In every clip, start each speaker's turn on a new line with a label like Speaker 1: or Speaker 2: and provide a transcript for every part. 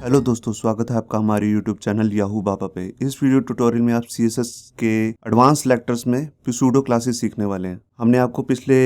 Speaker 1: Hello दोस्तों, स्वागत है आपका हमारे यूट्यूब चैनल याहू बाबा पे। इस वीडियो ट्यूटोरियल में आप सीएसएस के एडवांस सेलेक्टर्स में सूडो क्लासेस सीखने वाले हैं। हमने आपको पिछले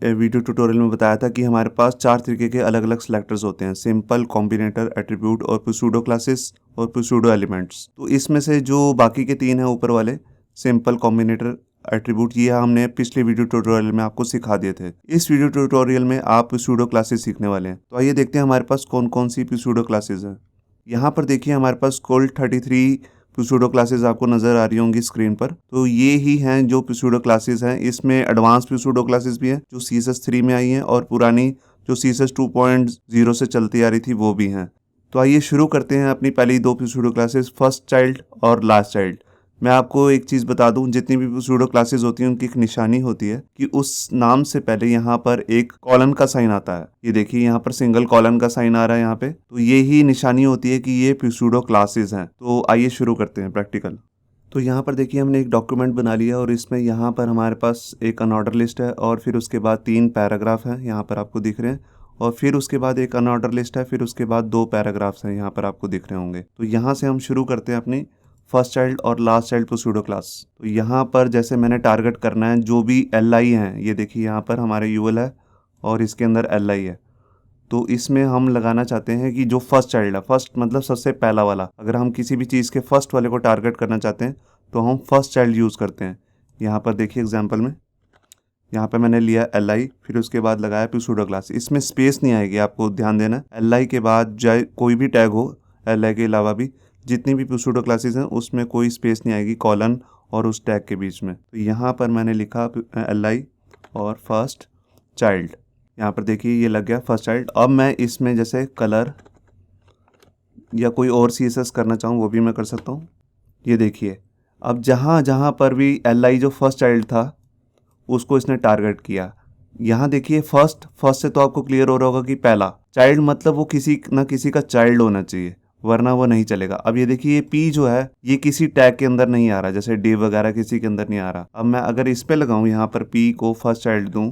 Speaker 1: वीडियो ट्यूटोरियल में बताया था कि हमारे पास 4 तरीके के अलग अलग सेलेक्टर्स होते हैं: सिंपल, कॉम्बिनेटर, एट्रीब्यूट और सूडो क्लासेस और सूडो एलिमेंट्स। तो इसमें से जो बाकी के 3 हैं ऊपर वाले, सिंपल, कॉम्बिनेटर, एट्रीब्यूट, ये हमने पिछले वीडियो ट्यूटोरियल में आपको सिखा दिए थे। इस वीडियो ट्यूटोरियल में आप सूडो क्लासेस सीखने वाले हैं। तो आइए देखते हैं हमारे पास कौन कौन सी सूडो क्लासेस हैं। यहाँ पर देखिए हमारे पास कुल 33 सूडो क्लासेस आपको नज़र आ रही होंगी स्क्रीन पर। तो ये ही हैं जो सूडो क्लासेस हैं। इसमें एडवांस सूडो क्लासेस भी हैं जो CSS 3 में आई हैं, और पुरानी जो CSS 2.0 से चलती आ रही थी वो भी हैं। तो आइए शुरू करते हैं अपनी पहली 2 सूडो क्लासेस, फर्स्ट चाइल्ड और लास्ट चाइल्ड। मैं आपको एक चीज़ बता दूं, जितनी भी सूडो क्लासेस होती हैं उनकी एक निशानी होती है कि उस नाम से पहले यहाँ पर एक कॉलन का साइन आता है। ये देखिए यहाँ पर सिंगल कॉलन का साइन आ रहा है यहाँ पे। तो ये ही निशानी होती है कि ये सूडो क्लासेस हैं। तो आइए शुरू करते हैं प्रैक्टिकल। तो यहाँ पर देखिए हमने एक डॉक्यूमेंट बना लिया और इसमें यहाँ पर हमारे पास एक अनऑर्डर लिस्ट है और फिर उसके बाद 3 पैराग्राफ हैं, यहाँ पर आपको दिख रहे हैं। और फिर उसके बाद एक अनऑर्डर लिस्ट है, फिर उसके बाद 2 पैराग्राफ्स हैं, यहाँ पर आपको दिख रहे होंगे। तो यहाँ से हम शुरू करते हैं अपनी फर्स्ट चाइल्ड और लास्ट चाइल्ड सूडो क्लास। तो यहाँ पर जैसे मैंने टारगेट करना है जो भी LI हैं, ये देखिए यहाँ पर हमारे UL है और इसके अंदर LI है। तो इसमें हम लगाना चाहते हैं कि जो फर्स्ट चाइल्ड है, फर्स्ट मतलब सबसे पहला वाला, अगर हम किसी भी चीज़ के फर्स्ट वाले को टारगेट करना चाहते हैं तो हम फर्स्ट चाइल्ड यूज़ करते हैं। यहाँ पर देखिए एग्जाम्पल में यहाँ पे मैंने लिया LI, फिर उसके बाद लगाया सूडो क्लास। इसमें स्पेस नहीं आएगी, आपको ध्यान देना है। LI के बाद चाहे कोई भी टैग हो, LI के अलावा भी जितनी भी सूडो क्लासेस हैं उसमें कोई स्पेस नहीं आएगी कॉलन और उस टैग के बीच में। तो यहाँ पर मैंने लिखा LI और फर्स्ट चाइल्ड। यहाँ पर देखिए ये लग गया फर्स्ट चाइल्ड। अब मैं इसमें जैसे कलर या कोई और CSS करना चाहूँ वो भी मैं कर सकता हूँ। ये देखिए अब जहाँ जहाँ पर भी LI जो फर्स्ट चाइल्ड था उसको इसने टारगेट किया। यहाँ देखिए फर्स्ट से तो आपको क्लियर हो रहा होगा कि पहला चाइल्ड मतलब वो किसी ना किसी का चाइल्ड होना चाहिए, वरना वो नहीं चलेगा। अब ये देखिए ये P जो है ये किसी टैग के अंदर नहीं आ रहा, जैसे div वगैरह किसी के अंदर नहीं आ रहा। अब मैं अगर इस पे लगाऊं, यहाँ पर P को फर्स्ट चाइल्ड दूं,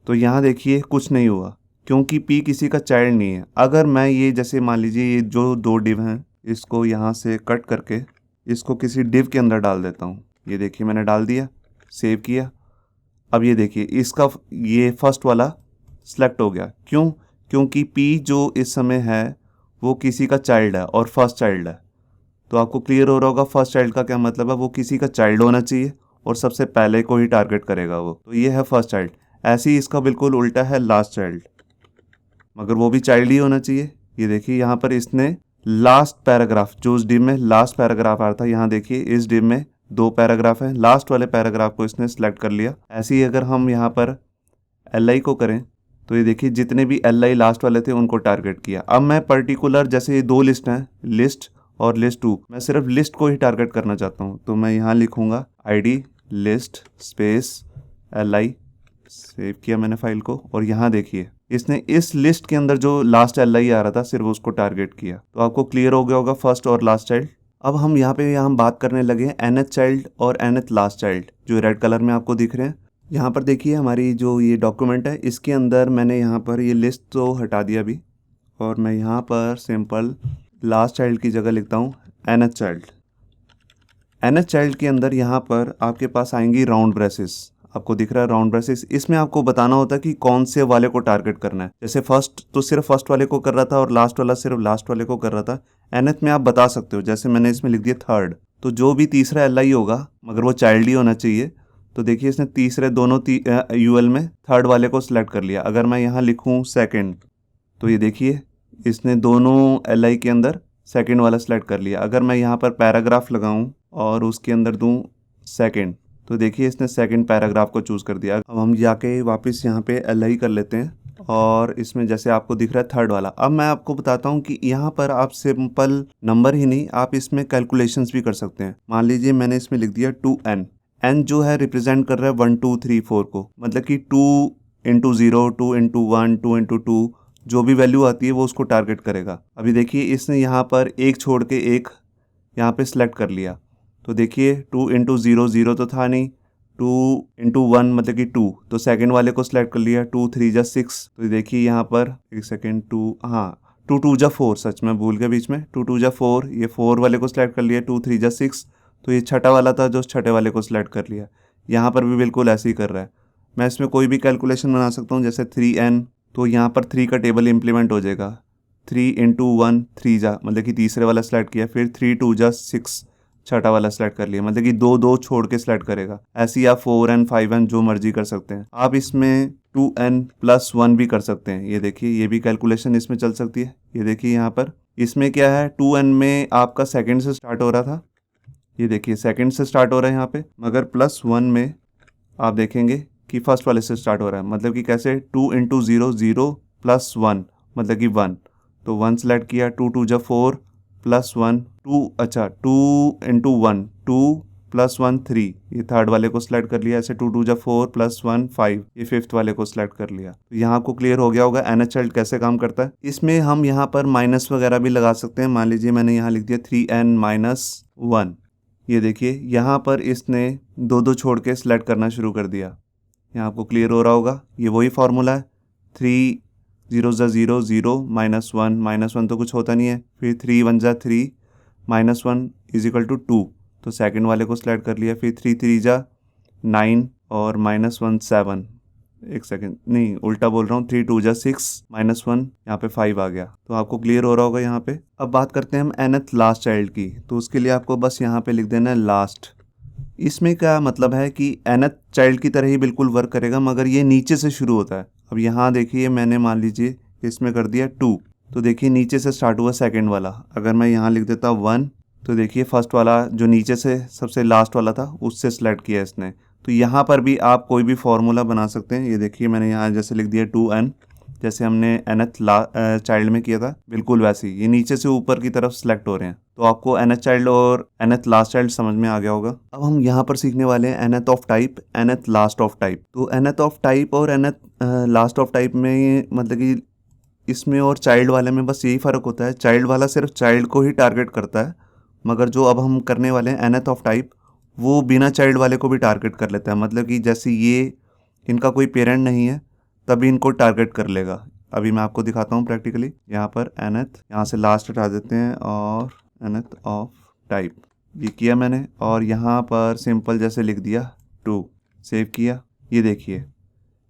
Speaker 1: तो यहाँ देखिए कुछ नहीं हुआ क्योंकि P किसी का चाइल्ड नहीं है। अगर मैं ये जैसे मान लीजिए ये जो 2 div हैं इसको यहाँ से कट करके इसको किसी div के अंदर डाल देता हूँ। ये देखिए मैंने डाल दिया, सेव किया। अब ये देखिए इसका ये फर्स्ट वाला सेलेक्ट हो गया। क्यों? क्योंकि P जो इस समय है वो किसी का चाइल्ड है और फर्स्ट चाइल्ड है। तो आपको क्लियर हो रहा होगा फर्स्ट चाइल्ड का क्या मतलब है, वो किसी का चाइल्ड होना चाहिए और सबसे पहले को ही टारगेट करेगा वो। तो ये है फर्स्ट चाइल्ड। ऐसे ही इसका बिल्कुल उल्टा है लास्ट चाइल्ड, मगर वो भी चाइल्ड ही होना चाहिए। ये देखिए यहाँ पर इसने लास्ट पैराग्राफ, जो उस डिव में लास्ट पैराग्राफ आ रहा था, यहाँ देखिए इस डिव में 2 पैराग्राफ हैं, लास्ट वाले पैराग्राफ को इसने सेलेक्ट कर लिया। ऐसे ही अगर हम यहाँ पर LI को करें तो ये देखिए जितने भी LI लास्ट वाले थे उनको टारगेट किया। अब मैं पर्टिकुलर, जैसे ये 2 लिस्ट हैं, लिस्ट और लिस्ट 2, मैं सिर्फ लिस्ट को ही टारगेट करना चाहता हूँ। तो मैं यहाँ लिखूँगा ID list space LI, save किया मैंने फाइल को, और यहाँ देखिए इसने इस लिस्ट के अंदर जो लास्ट LI आ रहा था सिर्फ उसको टारगेट किया। तो आपको क्लियर हो गया होगा फर्स्ट और लास्ट चाइल्ड। अब हम यहाँ बात करने लगे हैं nth चाइल्ड और nth लास्ट चाइल्ड, जो रेड कलर में आपको दिख रहे हैं। यहाँ पर देखिए हमारी जो ये डॉक्यूमेंट है इसके अंदर मैंने यहाँ पर ये लिस्ट तो हटा दिया अभी, और मैं यहाँ पर सिंपल लास्ट चाइल्ड की जगह लिखता हूँ nth चाइल्ड। nth चाइल्ड के अंदर यहाँ पर आपके पास आएंगी राउंड ब्रेसेस, आपको दिख रहा है राउंड ब्रेसेस। इसमें आपको बताना होता है कि कौन से वाले को टारगेट करना है। जैसे फर्स्ट तो सिर्फ फर्स्ट वाले को कर रहा था और लास्ट वाला सिर्फ लास्ट वाले को कर रहा था। nth में आप बता सकते हो, जैसे मैंने इसमें लिख दिया थर्ड, तो जो भी तीसरा LI होगा मगर वो चाइल्ड ही होना चाहिए। तो देखिए इसने तीसरे दोनों UL में थर्ड वाले को सिलेक्ट कर लिया। अगर मैं यहाँ लिखूँ सेकंड, तो ये देखिए इसने दोनों LI के अंदर सेकंड वाला सिलेक्ट कर लिया। अगर मैं यहाँ पर पैराग्राफ लगाऊँ और उसके अंदर दूँ सेकंड, तो देखिए इसने सेकंड पैराग्राफ को चूज़ कर दिया। अब हम जाके वापस यहाँ पे LI कर लेते हैं और इसमें जैसे आपको दिख रहा है थर्ड वाला। अब मैं आपको बताता हूँ कि यहाँ पर आप सिंपल नंबर ही नहीं, आप इसमें कैलकुलेशंस भी कर सकते हैं। मान लीजिए मैंने इसमें लिख दिया 2n, n जो है रिप्रेजेंट कर रहा है 1 2 3 4 को, मतलब कि 2 into 0, 2 into 1, 2 into 2, जो भी वैल्यू आती है वो उसको टारगेट करेगा। अभी देखिए इसने यहाँ पर एक छोड़ के एक यहाँ पे सिलेक्ट कर लिया। तो देखिए 2 into 0, 0 तो था नहीं, 2 into 1 मतलब कि 2, तो सेकंड वाले को सिलेक्ट कर लिया। 2 3 जा 6, तो देखिए यहाँ पर एक सेकेंड 2, हाँ टू टू जा 4, सच में भूल गया बीच में, 2 2 जा 4, ये 4 वाले को सिलेक्ट कर लिया, 2 3 जा 6, तो ये छठा वाला था जो छठे वाले को सिलेक्ट कर लिया। यहाँ पर भी बिल्कुल ऐसे ही कर रहा है। मैं इसमें कोई भी कैलकुलेशन बना सकता हूँ, जैसे 3n, तो यहाँ पर 3 का टेबल इम्प्लीमेंट हो जाएगा। 3 × 1 3 जा, मतलब कि तीसरे वाला सेलेक्ट किया, फिर 3 2 जा 6 छठा वाला सेलेक्ट कर लिया, मतलब कि 2 2 छोड़ के सेलेक्ट करेगा। ऐसे ही आप 4n 5n जो मर्जी कर सकते हैं। आप इसमें 2n+1 भी कर सकते हैं। ये देखिए, ये भी कैलकुलेशन इसमें चल सकती है। ये देखिए यहाँ पर इसमें क्या है, 2n में आपका सेकंड से स्टार्ट हो रहा था, ये देखिए सेकंड से स्टार्ट हो रहा है यहाँ पे, मगर +1 में आप देखेंगे कि फर्स्ट वाले से स्टार्ट हो रहा है। मतलब कि कैसे, 2 × 0 0 +1 मतलब कि 1, तो 1 सेलेक्ट किया, 2 2 जा 4 +1 2, अच्छा 2 × 1 2 +1 3, ये थर्ड वाले को सिलेक्ट कर लिया। ऐसे 2 2 जा 4 +1 5, ये फिफ्थ वाले को सिलेक्ट कर लिया। तो यहाँ आपको क्लियर हो गया होगा NH चाइल्ड कैसे काम करता है। इसमें हम यहाँ पर माइनस वगैरह भी लगा सकते हैं। मान लीजिए मैंने यहाँ लिख दिया 3n-1, ये देखिए यहाँ पर इसने 2 2 छोड़ के सिलेक्ट करना शुरू कर दिया। यहाँ आपको क्लियर हो रहा होगा, ये वही फार्मूला है। 3 0 जा 0 0 -1 तो कुछ होता नहीं है, फिर 3 1 जा 3 -1 = 2, तो सेकंड वाले को सिलेक्ट कर लिया। फिर 3 3 जा 9 और -1 7, एक सेकंड नहीं उल्टा बोल रहा हूँ, 3 2 जा 6 -1 यहाँ पे 5 आ गया। तो आपको क्लियर हो रहा होगा यहाँ पे। अब बात करते हैं हम nth लास्ट चाइल्ड की, तो उसके लिए आपको बस यहाँ पे लिख देना है लास्ट। इसमें क्या मतलब है कि nth चाइल्ड की तरह ही बिल्कुल वर्क करेगा, मगर ये नीचे से शुरू होता है। अब यहाँ देखिए मैंने मान लीजिए इसमें कर दिया 2, तो देखिए नीचे से स्टार्ट हुआ सेकंड वाला। अगर मैं यहाँ लिख देता 1, तो देखिए फर्स्ट वाला जो नीचे से सबसे लास्ट वाला था उससे सेलेक्ट किया इसने। तो यहाँ पर भी आप कोई भी फार्मूला बना सकते हैं। ये देखिए मैंने यहाँ जैसे लिख दिया 2n, जैसे हमने nth चाइल्ड में किया था, बिल्कुल वैसे ही ये नीचे से ऊपर की तरफ सेलेक्ट हो रहे हैं। तो आपको nth चाइल्ड और nth लास्ट चाइल्ड समझ में आ गया होगा। अब हम यहाँ पर सीखने वाले हैं nth of type, nth last of type. तो nth ऑफ टाइप और nth लास्ट ऑफ टाइप में मतलब कि इसमें और चाइल्ड वाले में बस यही फ़र्क होता है, चाइल्ड वाला सिर्फ चाइल्ड को ही टारगेट करता है, मगर जो अब हम करने वाले हैं nth ऑफ टाइप, वो बिना चाइल्ड वाले को भी टारगेट कर लेता है। मतलब कि जैसे ये इनका कोई पेरेंट नहीं है तभी इनको टारगेट कर लेगा। अभी मैं आपको दिखाता हूँ प्रैक्टिकली। यहाँ पर nth, यहाँ से लास्ट हटा देते हैं और nth ऑफ टाइप ये किया मैंने, और यहाँ पर सिंपल जैसे लिख दिया 2, सेव किया। ये देखिए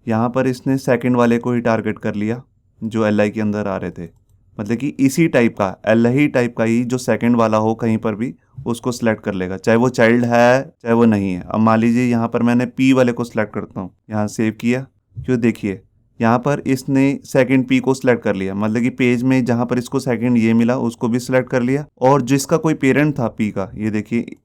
Speaker 1: यहाँ पर इसने सेकंड वाले को ही टारगेट कर लिया जो li के अंदर आ रहे थे। मतलब कि इसी टाइप का li टाइप का ही जो सेकंड वाला हो कहीं पर भी उसको सिलेक्ट कर लेगा, चाहे वो चाइल्ड है चाहे वो नहीं है। अब मान लीजिए यहाँ पर मैंने p वाले को सिलेक्ट करता हूँ, यहाँ सेव किया, क्यों देखिए यहाँ पर इसने सेकंड p को सिलेक्ट कर लिया। मतलब कि पेज में जहाँ पर इसको सेकंड ये मिला उसको भी सिलेक्ट कर लिया, और जिसका कोई पेरेंट था p का, ये देखिए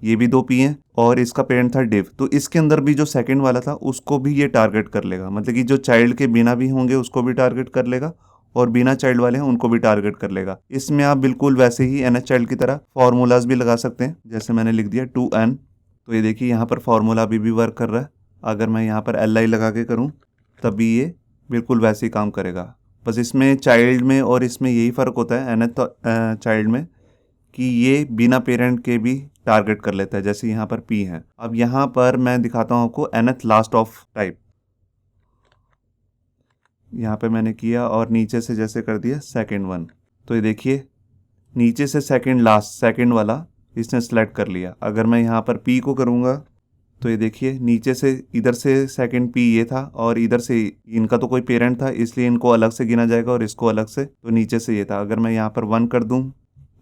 Speaker 1: ये भी 2 p हैं और इसका पेरेंट था div, तो इसके अंदर भी जो सेकंड वाला था उसको भी ये टारगेट कर लेगा। मतलब कि जो चाइल्ड के बिना भी होंगे उसको भी टारगेट कर लेगा, और बिना चाइल्ड वाले हैं उनको भी टारगेट कर लेगा। इसमें आप बिल्कुल वैसे ही nth चाइल्ड की तरह फार्मूलाज भी लगा सकते हैं। जैसे मैंने लिख दिया 2n, तो ये देखिए यहाँ पर फार्मूला अभी भी वर्क कर रहा है। अगर मैं यहाँ पर li लगा के करूँ तभी ये बिल्कुल वैसे ही काम करेगा। बस इसमें चाइल्ड में और इसमें यही फ़र्क होता है nth चाइल्ड में कि ये बिना पेरेंट के भी टारगेट कर लेता है, जैसे यहाँ पर p है। अब यहाँ पर मैं दिखाता हूँ आपको nth लास्ट ऑफ टाइप। यहाँ पे मैंने किया और नीचे से जैसे कर दिया सेकंड वन, तो ये देखिए नीचे से सेकंड लास्ट सेकंड वाला इसने सेलेक्ट कर लिया। अगर मैं यहाँ पर p को करूँगा तो ये देखिए नीचे से इधर से सेकंड p ये था और इधर से इनका तो कोई पेरेंट था इसलिए इनको अलग से गिना जाएगा और इसको अलग से, तो नीचे से ये था। अगर मैं यहाँ पर 1 कर दूँ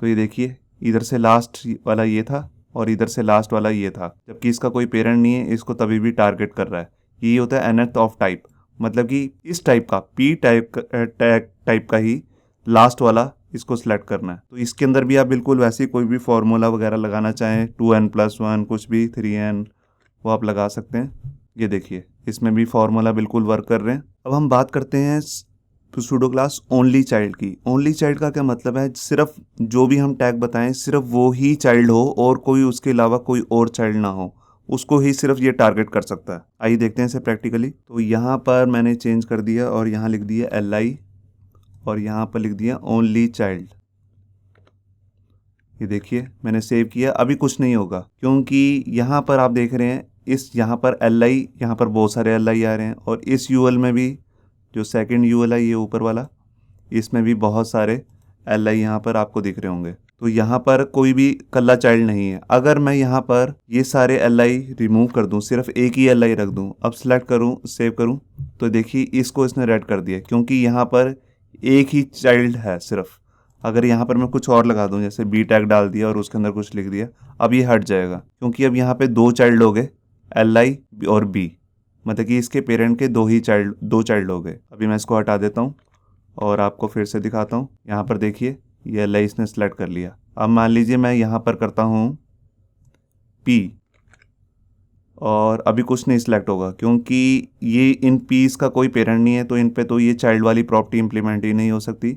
Speaker 1: तो ये देखिए इधर से लास्ट वाला ये था और इधर से लास्ट वाला ये था, जबकि इसका कोई पेरेंट नहीं है, इसको तभी भी टारगेट कर रहा है। यही होता है nth ऑफ टाइप। मतलब कि इस टाइप का p टाइप का ही लास्ट वाला इसको सिलेक्ट करना है। तो इसके अंदर भी आप बिल्कुल वैसे ही कोई भी फार्मूला वगैरह लगाना चाहें, 2n+1 कुछ भी 3n, वो आप लगा सकते हैं। ये देखिए इसमें भी फार्मूला बिल्कुल वर्क कर रहे हैं। अब हम बात करते हैं सूडो क्लास ओनली चाइल्ड की। ओनली चाइल्ड का क्या मतलब है, सिर्फ जो भी हम टैग बताएं सिर्फ वो ही चाइल्ड हो और कोई उसके अलावा कोई और चाइल्ड ना हो, उसको ही सिर्फ ये टारगेट कर सकता है। आइए देखते हैं इसे प्रैक्टिकली। तो यहाँ पर मैंने चेंज कर दिया और यहाँ लिख दिया li और यहाँ पर लिख दिया ओनली चाइल्ड। ये देखिए मैंने सेव किया, अभी कुछ नहीं होगा क्योंकि यहाँ पर आप देख रहे हैं इस यहाँ पर li, यहाँ पर बहुत सारे li आ रहे हैं, और इस ul में भी जो सेकंड ul है ये ऊपर वाला, इसमें भी बहुत सारे LI यहाँ पर आपको दिख रहे होंगे। तो यहाँ पर कोई भी कल्ला चाइल्ड नहीं है। अगर मैं यहाँ पर ये सारे LI रिमूव कर दूँ, सिर्फ एक ही LI रख दूँ, अब सेलेक्ट करूँ, सेव करूँ, तो देखिए इसको इसने रेड कर दिया क्योंकि यहाँ पर एक ही चाइल्ड है सिर्फ। अगर यहाँ पर मैं कुछ और लगा दूँ, जैसे B टैग डाल दिया और उसके अंदर कुछ लिख दिया, अब ये हट जाएगा क्योंकि अब यहाँ पे 2 चाइल्ड हो गए, LI और B, मतलब कि इसके पेरेंट के 2 चाइल्ड हो गए। अभी मैं इसको हटा देता हूँ और आपको फिर से दिखाता हूँ। यहाँ पर देखिए ये LI इसने सेलेक्ट कर लिया। अब मान लीजिए मैं यहाँ पर करता हूँ P और अभी कुछ नहीं सिलेक्ट होगा क्योंकि ये इन पीस का कोई पेरेंट नहीं है, तो इन पे तो ये चाइल्ड वाली प्रॉपर्टी इंप्लीमेंट ही नहीं हो सकती।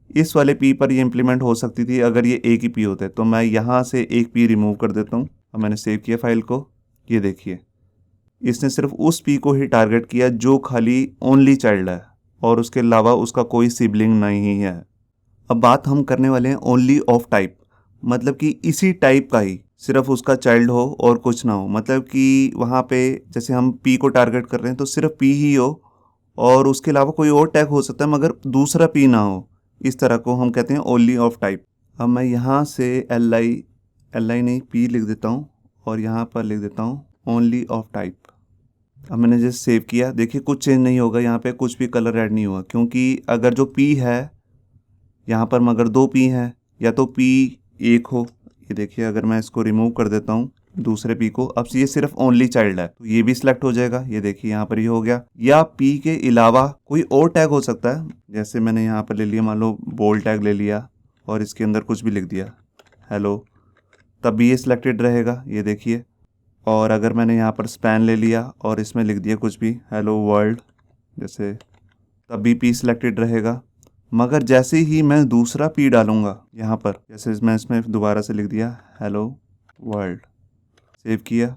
Speaker 1: इस वाले P पर ये इंप्लीमेंट हो सकती थी अगर ये एक ही P होते। तो मैं यहाँ से एक P रिमूव कर देता हूँ। अब मैंने सेव किया फाइल को, ये देखिए इसने सिर्फ उस P को ही टारगेट किया जो खाली ओनली चाइल्ड है और उसके अलावा उसका कोई सिबलिंग नहीं है। अब बात हम करने वाले हैं ओनली ऑफ टाइप, मतलब कि इसी टाइप का ही सिर्फ उसका चाइल्ड हो और कुछ ना हो। मतलब कि वहाँ पे जैसे हम P को टारगेट कर रहे हैं तो सिर्फ P ही हो और उसके अलावा कोई और टैग हो सकता है मगर दूसरा P ना हो। इस तरह को हम कहते हैं ओनली ऑफ टाइप। अब मैं यहाँ से LI नहीं P लिख देता हूँ और यहाँ पर लिख देता हूँ ओनली ऑफ टाइप। अब मैंने जैसे सेव किया, देखिए कुछ चेंज नहीं होगा, यहाँ पे कुछ भी कलर ऐड नहीं हुआ क्योंकि अगर जो P है यहाँ पर मगर 2 P हैं या तो P एक हो। ये देखिए अगर मैं इसको रिमूव कर देता हूँ दूसरे P को, अब ये सिर्फ ओनली चाइल्ड है तो ये भी सिलेक्ट हो जाएगा। ये देखिए यहाँ पर ये हो गया। या P के अलावा कोई और टैग हो सकता है, जैसे मैंने यहाँ पर ले लिया, मान लो बोल्ड टैग ले लिया और इसके अंदर कुछ भी लिख दिया हेलो, तब भी ये सिलेक्टेड रहेगा। ये देखिए। और अगर मैंने यहाँ पर स्पैन ले लिया और इसमें लिख दिया कुछ भी हेलो वर्ल्ड जैसे, तब भी P सिलेक्टेड रहेगा। मगर जैसे ही मैं दूसरा P डालूंगा यहाँ पर, जैसे मैं इसमें दोबारा से लिख दिया हेलो वर्ल्ड, सेव किया,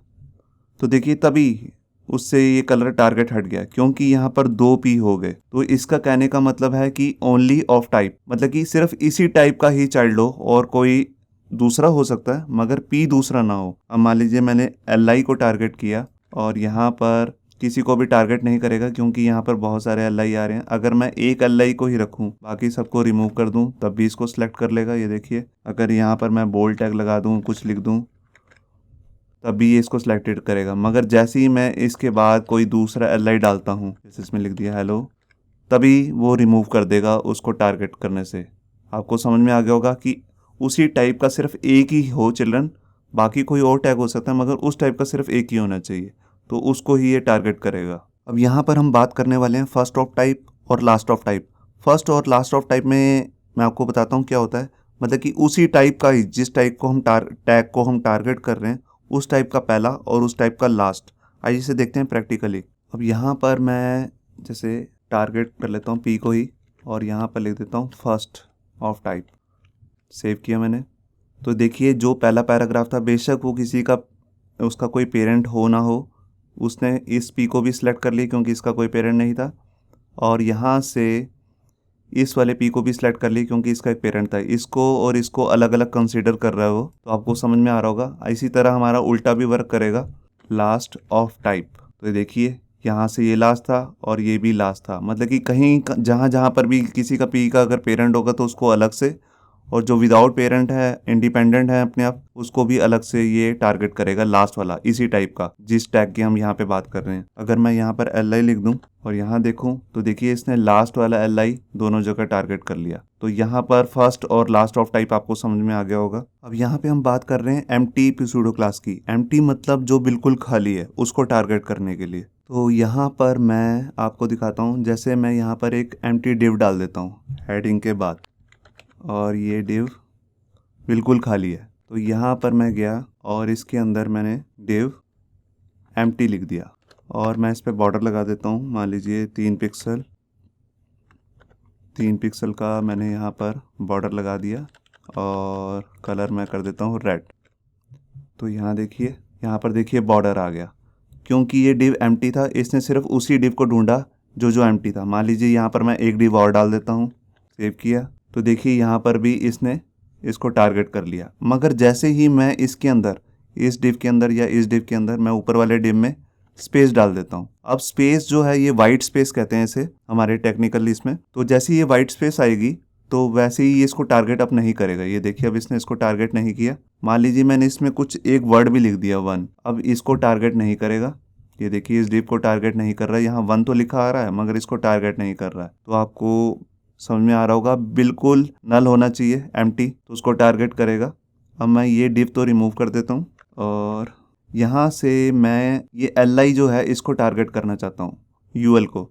Speaker 1: तो देखिए तभी उससे ये कलर टारगेट हट गया क्योंकि यहाँ पर 2 P हो गए। तो इसका कहने का मतलब है कि ओनली ऑफ टाइप, मतलब कि सिर्फ इसी टाइप का ही चाइल्ड हो और कोई दूसरा हो सकता है मगर P दूसरा ना हो। अब मान लीजिए मैंने LI को टारगेट किया और यहाँ पर किसी को भी टारगेट नहीं करेगा क्योंकि यहाँ पर बहुत सारे LI आ रहे हैं। अगर मैं एक LI को ही रखूँ, बाकी सबको रिमूव कर दूँ, तब भी इसको सिलेक्ट कर लेगा। ये देखिए अगर यहाँ पर मैं बोल्ड टैग लगा दूँ, कुछ लिख दूँ, तब भी ये इसको सिलेक्टेड करेगा। मगर जैसे ही मैं इसके बाद कोई दूसरा LI डालता हूँ, जैसे इसमें लिख दिया हेलो, तभी वो रिमूव कर देगा उसको टारगेट करने से। आपको समझ में आ गया होगा कि उसी टाइप का सिर्फ एक ही हो चिल्ड्रन, बाकी कोई और टैग हो सकता है मगर उस टाइप का सिर्फ एक ही होना चाहिए, तो उसको ही ये टारगेट करेगा। अब यहाँ पर हम बात करने वाले हैं फर्स्ट ऑफ टाइप और लास्ट ऑफ टाइप। फर्स्ट और लास्ट ऑफ टाइप में मैं आपको बताता हूँ क्या होता है। मतलब कि उसी टाइप का ही, जिस टाइप को हम टैग को हम टारगेट कर रहे हैं, उस टाइप का पहला और उस टाइप का लास्ट। आइए इसे देखते हैं प्रैक्टिकली। अब यहाँ पर मैं जैसे टारगेट कर लेता हूँ P को ही और यहाँ पर लिख देता हूँ फर्स्ट ऑफ टाइप। सेव किया मैंने, तो देखिए जो पहला पैराग्राफ था, बेशक वो किसी का उसका कोई पेरेंट हो ना हो, उसने इस P को भी सिलेक्ट कर लिया क्योंकि इसका कोई पेरेंट नहीं था, और यहाँ से इस वाले P को भी सिलेक्ट कर लिया क्योंकि इसका एक पेरेंट था। इसको और इसको अलग अलग कंसीडर कर रहा है वो, तो आपको समझ में आ रहा होगा। इसी तरह हमारा उल्टा भी वर्क करेगा लास्ट ऑफ टाइप। तो देखिए यहाँ से ये लास्ट था और ये भी लास्ट था, मतलब कि कहीं जहाँ जहाँ पर भी किसी का P का अगर पेरेंट होगा तो उसको अलग से, और जो विदाउट पेरेंट है, इंडिपेंडेंट है अपने आप, उसको भी अलग से ये टारगेट करेगा लास्ट वाला, इसी टाइप का जिस टैग की हम यहाँ पे बात कर रहे हैं। अगर मैं यहाँ पर LI लिख दूं और यहाँ देखूं तो देखिए इसने लास्ट वाला LI दोनों जगह टारगेट कर लिया। तो यहाँ पर फर्स्ट और लास्ट ऑफ टाइप आपको समझ में आ गया होगा। अब यहाँ पे हम बात कर रहे हैं एम्प्टी pseudo क्लास की। एम्प्टी मतलब जो बिल्कुल खाली है, उसको टारगेट करने के लिए। तो यहाँ पर मैं आपको दिखाता हूँ। जैसे मैं यहाँ पर एक एम्प्टी div डाल देता हूँ हेडिंग के बाद, और ये div बिल्कुल खाली है। तो यहाँ पर मैं गया और इसके अंदर मैंने div empty लिख दिया और मैं इस पर बॉर्डर लगा देता हूँ। मान लीजिए 3 पिक्सल का मैंने यहाँ पर बॉर्डर लगा दिया और कलर मैं कर देता हूँ रेड। तो यहाँ देखिए, यहाँ पर देखिए बॉर्डर आ गया क्योंकि ये div empty था। इसने सिर्फ उसी div को ढूंढा जो empty था। मान लीजिए यहाँ पर मैं एक div और डाल देता हूँ, सेव किया, तो देखिए यहाँ पर भी इसने इसको टारगेट कर लिया। मगर जैसे ही मैं इसके अंदर, इस div के अंदर या इस div के अंदर मैं ऊपर वाले div में स्पेस डाल देता हूँ। अब स्पेस जो है ये वाइट स्पेस कहते हैं इसे हमारे टेक्निकल इसमें। तो जैसे ये वाइट स्पेस आएगी तो वैसे ही ये इसको टारगेट अब नहीं करेगा। ये देखिए अब इसने इसको टारगेट नहीं किया। मान लीजिए मैंने इसमें कुछ एक वर्ड भी लिख दिया 1, अब इसको टारगेट नहीं करेगा। ये देखिए इस डिव को टारगेट नहीं कर रहा है। यहाँ 1 तो लिखा आ रहा है मगर इसको टारगेट नहीं कर रहा है। तो आपको समझ में आ रहा होगा, बिल्कुल नल होना चाहिए एम्प्टी, तो उसको टारगेट करेगा। अब मैं ये डिव तो रिमूव कर देता हूँ और यहाँ से मैं ये li जो है इसको टारगेट करना चाहता हूँ, ul को।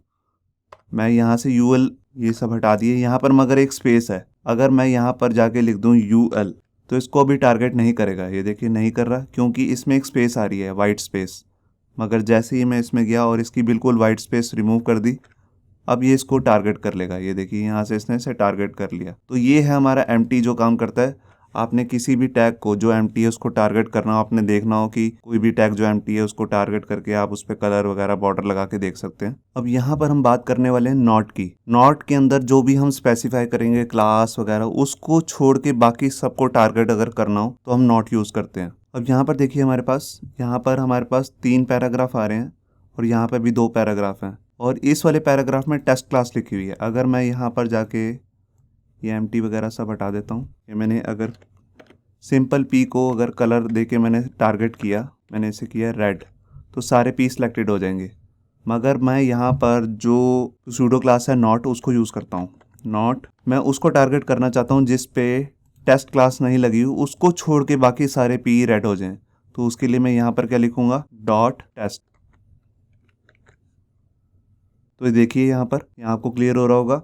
Speaker 1: मैं यहाँ से ul ये सब हटा दिए। यहाँ पर मगर एक स्पेस है, अगर मैं यहाँ पर जाके लिख दूँ ul तो इसको अभी टारगेट नहीं करेगा। ये देखिए नहीं कर रहा क्योंकि इसमें एक स्पेस आ रही है, वाइट स्पेस। मगर जैसे ही मैं इसमें गया और इसकी बिल्कुल वाइट स्पेस रिमूव कर दी, अब ये इसको टारगेट कर लेगा। ये देखिए यहाँ से इसने इसे टारगेट कर लिया। तो ये है हमारा एम्प्टी जो काम करता है। आपने किसी भी टैग को जो एम्प्टी है उसको टारगेट करना हो, आपने देखना हो कि कोई भी टैग जो एम्प्टी है उसको टारगेट करके आप उस पर कलर वगैरह बॉर्डर लगा के देख सकते हैं। अब यहाँ पर हम बात करने वाले हैं नॉट की। नॉट के अंदर जो भी हम स्पेसिफाई करेंगे क्लास वगैरह, उसको छोड़ के बाकी सबको टारगेट अगर करना हो तो हम नॉट यूज़ करते हैं। अब यहाँ पर देखिए हमारे पास 3 पैराग्राफ आ रहे हैं और यहाँ पर भी 2 पैराग्राफ हैं और इस वाले पैराग्राफ में टेस्ट क्लास लिखी हुई है। अगर मैं यहाँ पर जाके ये एम्प्टी वगैरह सब हटा देता हूँ, ये मैंने अगर सिंपल पी को अगर कलर देके मैंने टारगेट किया, मैंने इसे किया रेड, तो सारे पी सिलेक्टेड हो जाएंगे। मगर मैं यहाँ पर जो सूडो क्लास है नॉट, उसको यूज़ करता हूँ। नॉट मैं उसको टारगेट करना चाहता हूँ जिस पे टेस्ट क्लास नहीं लगी हुई, उसको छोड़ के बाकी सारे पी रेड हो जाएं। तो उसके लिए मैं यहाँ पर क्या लिखूँगा, डॉट टेस्ट। तो ये देखिए यहाँ आपको क्लियर हो रहा होगा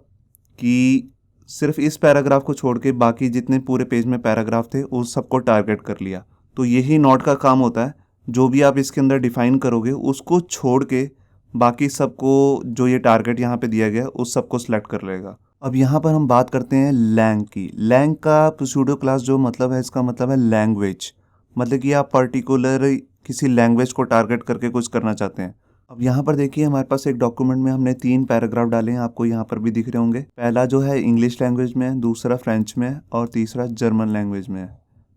Speaker 1: कि सिर्फ इस पैराग्राफ को छोड़ के बाकी जितने पूरे पेज में पैराग्राफ थे उस सबको टारगेट कर लिया। तो यही नॉट का काम होता है, जो भी आप इसके अंदर डिफाइन करोगे उसको छोड़ के बाकी सबको, जो ये टारगेट यहाँ पे दिया गया उस सबको सिलेक्ट कर लेगा। अब यहाँ पर हम बात करते हैं लैंग की। लैंग का सूडो क्लास जो मतलब है, इसका मतलब है लैंग्वेज, मतलब कि आप पर्टिकुलर किसी लैंग्वेज को टारगेट करके कुछ करना चाहते हैं। अब यहाँ पर देखिए हमारे पास एक डॉक्यूमेंट में हमने 3 पैराग्राफ डाले हैं, आपको यहाँ पर भी दिख रहे होंगे। पहला जो है इंग्लिश लैंग्वेज में है, दूसरा फ्रेंच में है और तीसरा जर्मन लैंग्वेज में है।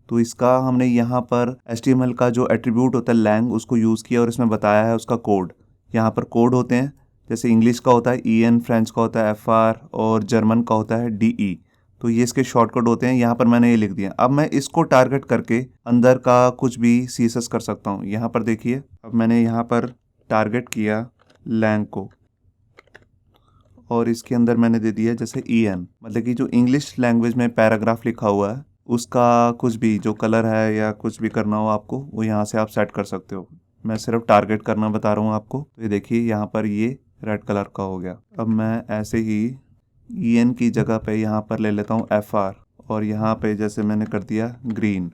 Speaker 1: तो इसका हमने यहाँ पर HTML का जो एट्रीब्यूट होता है लैंग, उसको यूज़ किया और इसमें बताया है उसका कोड। यहाँ पर कोड होते हैं, जैसे इंग्लिश का होता है EN, फ्रेंच का होता है FR और जर्मन का होता है DE। तो ये इसके शॉर्टकट होते हैं। यहाँ पर मैंने ये लिख दिया। अब मैं इसको टारगेट करके अंदर का कुछ भी CSS कर सकता हूँ। यहाँ पर देखिए अब मैंने यहाँ पर टारगेट किया लैंग को और इसके अंदर मैंने दे दिया जैसे EN, मतलब कि जो इंग्लिश लैंग्वेज में पैराग्राफ लिखा हुआ है उसका कुछ भी जो कलर है या कुछ भी करना हो आपको, वो यहाँ से आप सेट कर सकते हो। मैं सिर्फ टारगेट करना बता रहा हूँ आपको। तो ये देखिए यहाँ पर ये रेड कलर का हो गया। अब मैं ऐसे ही EN की जगह पे यहाँ पर ले लेता हूँ FR और यहाँ पे जैसे मैंने कर दिया ग्रीन।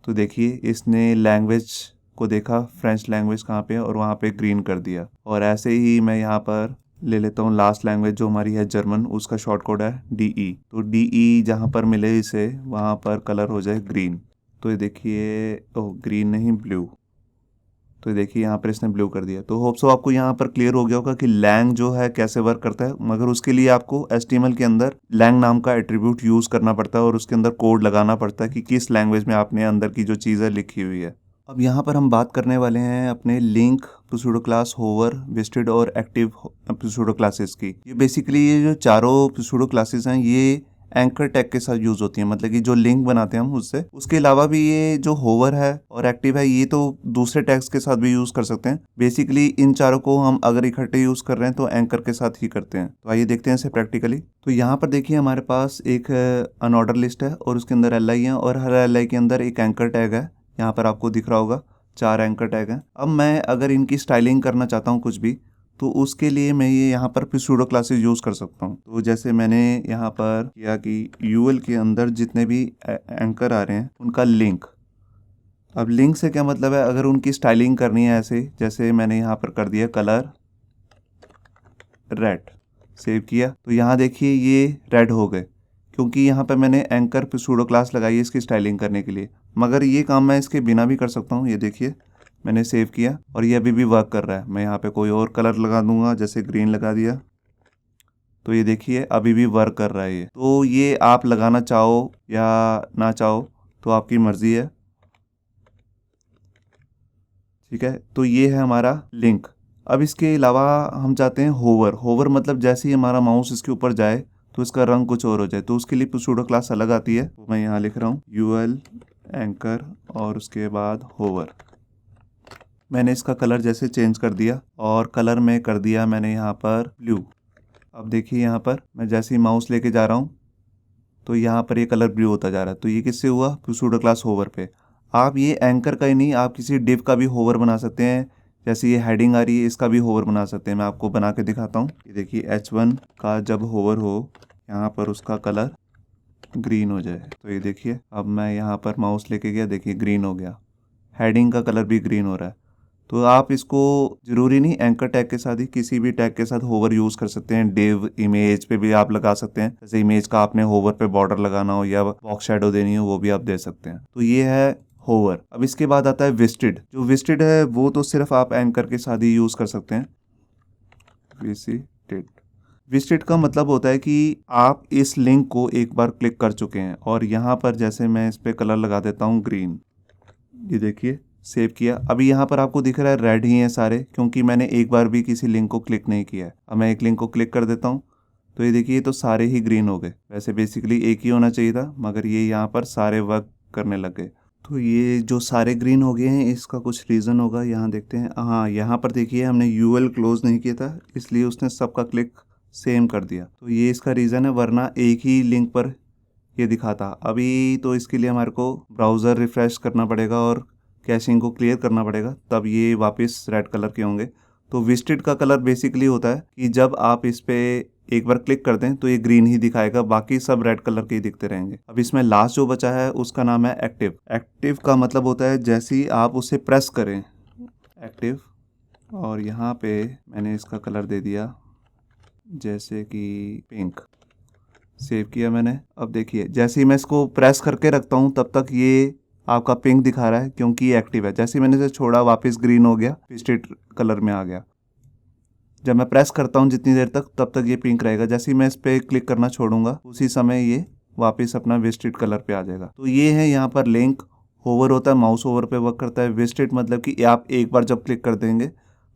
Speaker 1: तो देखिए इसने लैंग्वेज को देखा, फ्रेंच लैंग्वेज कहाँ पे है और वहाँ पे ग्रीन कर दिया। और ऐसे ही मैं यहाँ पर ले लेता हूँ लास्ट लैंग्वेज जो हमारी है जर्मन, उसका शॉर्ट कोड है DE। तो DE जहाँ पर मिले इसे वहाँ पर कलर हो जाए ग्रीन। तो ये देखिए, ओह ग्रीन नहीं ब्लू। तो देखिए यहाँ पर इसने ब्लू कर दिया। तो होप सो आपको यहाँ पर क्लियर हो गया होगा कि लैंग जो है कैसे वर्क करता है। मगर उसके लिए आपको HTML के अंदर लैंग नाम का एट्रीब्यूट यूज़ करना पड़ता है और उसके अंदर कोड लगाना पड़ता है कि किस लैंग्वेज में आपने अंदर की जो चीज़ लिखी हुई है। अब यहाँ पर हम बात करने वाले हैं अपने link pseudo class, hover, visited और एक्टिव सूडो क्लासेस की। ये बेसिकली ये जो चारों सूडो क्लासेस हैं ये एंकर टैग के साथ यूज होती है, मतलब कि जो लिंक बनाते हैं हम उससे। उसके अलावा भी ये जो होवर है और एक्टिव है ये तो दूसरे टैग्स के साथ भी यूज कर सकते हैं। बेसिकली इन चारों को हम अगर इकट्ठे यूज कर रहे हैं तो एंकर के साथ ही करते हैं। तो आइए देखते हैं इसे प्रैक्टिकली। तो यहाँ पर देखिए हमारे पास एक अनऑर्डर लिस्ट है और उसके अंदर LI है और हर LI के अंदर एक एंकर टैग है। यहाँ पर आपको दिख रहा होगा 4 एंकर टैग हैं। अब मैं अगर इनकी स्टाइलिंग करना चाहता हूँ कुछ भी, तो उसके लिए मैं ये यहाँ पर सूडो क्लासेस यूज़ कर सकता हूँ। तो जैसे मैंने यहाँ पर किया कि UL के अंदर जितने भी एंकर आ रहे हैं उनका लिंक। अब लिंक से क्या मतलब है, अगर उनकी स्टाइलिंग करनी है ऐसे, जैसे मैंने यहाँ पर कर दिया कलर रेड, सेव किया तो यहाँ देखिए ये रेड हो गए क्योंकि यहाँ पे मैंने एंकर पे सूडो क्लास लगाई है इसकी स्टाइलिंग करने के लिए। मगर ये काम मैं इसके बिना भी कर सकता हूँ। ये देखिए मैंने सेव किया और ये अभी भी वर्क कर रहा है। मैं यहाँ पे कोई और कलर लगा दूंगा, जैसे ग्रीन लगा दिया, तो ये देखिए अभी भी वर्क कर रहा है ये। तो ये आप लगाना चाहो या ना चाहो तो आपकी मर्जी है। ठीक है, तो ये है हमारा लिंक। अब इसके अलावा हम चाहते हैं होवर। होवर मतलब जैसे ही हमारा माउस इसके ऊपर जाए तो इसका रंग कुछ और हो जाए, तो उसके लिए प्सूडो क्लास अलग आती है। तो मैं यहाँ लिख रहा हूँ ul एंकर और उसके बाद होवर। मैंने इसका कलर जैसे चेंज कर दिया और कलर में कर दिया मैंने यहाँ पर ब्लू। अब देखिए यहाँ पर मैं जैसे ही माउस लेके जा रहा हूँ तो यहाँ पर ये कलर ब्लू होता जा रहा है। तो ये किससे हुआ? प्सूडो क्लास होवर पे। आप ये एंकर का ही नहीं, आप किसी डिव का भी होवर बना सकते हैं। जैसे ये हेडिंग आ रही है, इसका भी होवर बना सकते हैं। मैं आपको बना के दिखाता हूँ। ये देखिए H1 का जब होवर हो यहाँ पर उसका कलर ग्रीन हो जाए। तो ये देखिए अब मैं यहाँ पर माउस लेके गया, देखिए ग्रीन हो गया। हेडिंग का कलर भी ग्रीन हो रहा है। तो आप इसको ज़रूरी नहीं एंकर टैग के साथ ही, किसी भी टैग के साथ होवर यूज़ कर सकते हैं। डिव इमेज पे भी आप लगा सकते हैं। जैसे इमेज का आपने होवर पे बॉर्डर लगाना हो या बॉक्स शैडो देनी हो, वो भी आप दे सकते हैं। तो ये है होवर। अब इसके बाद आता है विस्टेड। जो विस्टेड है वो तो सिर्फ आप एंकर के साथ ही यूज़ कर सकते हैं। विस्टेड का मतलब होता है कि आप इस लिंक को एक बार क्लिक कर चुके हैं और यहाँ पर जैसे मैं इस पर कलर लगा देता हूँ ग्रीन। ये देखिए सेव किया। अभी यहाँ पर आपको दिख रहा है रेड ही हैं सारे, क्योंकि मैंने एक बार भी किसी लिंक को क्लिक नहीं किया है। अब मैं एक लिंक को क्लिक कर देता हूँ तो ये देखिए तो सारे ही ग्रीन हो गए। वैसे बेसिकली एक ही होना चाहिए था, मगर ये यहाँ पर सारे वर्क करने लग गए। तो ये जो सारे ग्रीन हो गए हैं इसका कुछ रीज़न होगा, यहाँ देखते हैं। हाँ, यहाँ पर देखिए हमने यूएल क्लोज नहीं किया था, इसलिए उसने सबका क्लिक सेम कर दिया। तो ये इसका रीज़न है, वरना एक ही लिंक पर ये दिखाता। अभी तो इसके लिए हमारे को ब्राउज़र रिफ़्रेश करना पड़ेगा और कैशिंग को क्लियर करना पड़ेगा, तब ये वापस रेड कलर के होंगे। तो विस्टेड का कलर बेसिकली होता है कि जब आप इस पे एक बार क्लिक कर दें तो ये ग्रीन ही दिखाएगा, बाकी सब रेड कलर के ही दिखते रहेंगे। अब इसमें लास्ट जो बचा है उसका नाम है एक्टिव। एक्टिव का मतलब होता है जैसे ही आप उसे प्रेस करें, एक्टिव, और यहाँ पे मैंने इसका कलर दे दिया जैसे कि पिंक। सेव किया मैंने। अब देखिए जैसे ही मैं इसको प्रेस करके रखता हूँ तब तक ये आपका पिंक दिखा रहा है, क्योंकि ये एक्टिव है। जैसे ही मैंने इसे छोड़ा वापस ग्रीन हो गया, विस्टेड कलर में आ गया। जब मैं प्रेस करता हूँ जितनी देर तक, तब तक ये पिंक रहेगा। जैसे ही मैं इस पर क्लिक करना छोड़ूंगा उसी समय ये वापस अपना विस्टेड कलर पे आ जाएगा। तो ये है यहाँ पर लिंक। होवर होता है, माउस ओवर पे वर्क करता है। विस्टेड मतलब कि आप एक बार जब क्लिक कर देंगे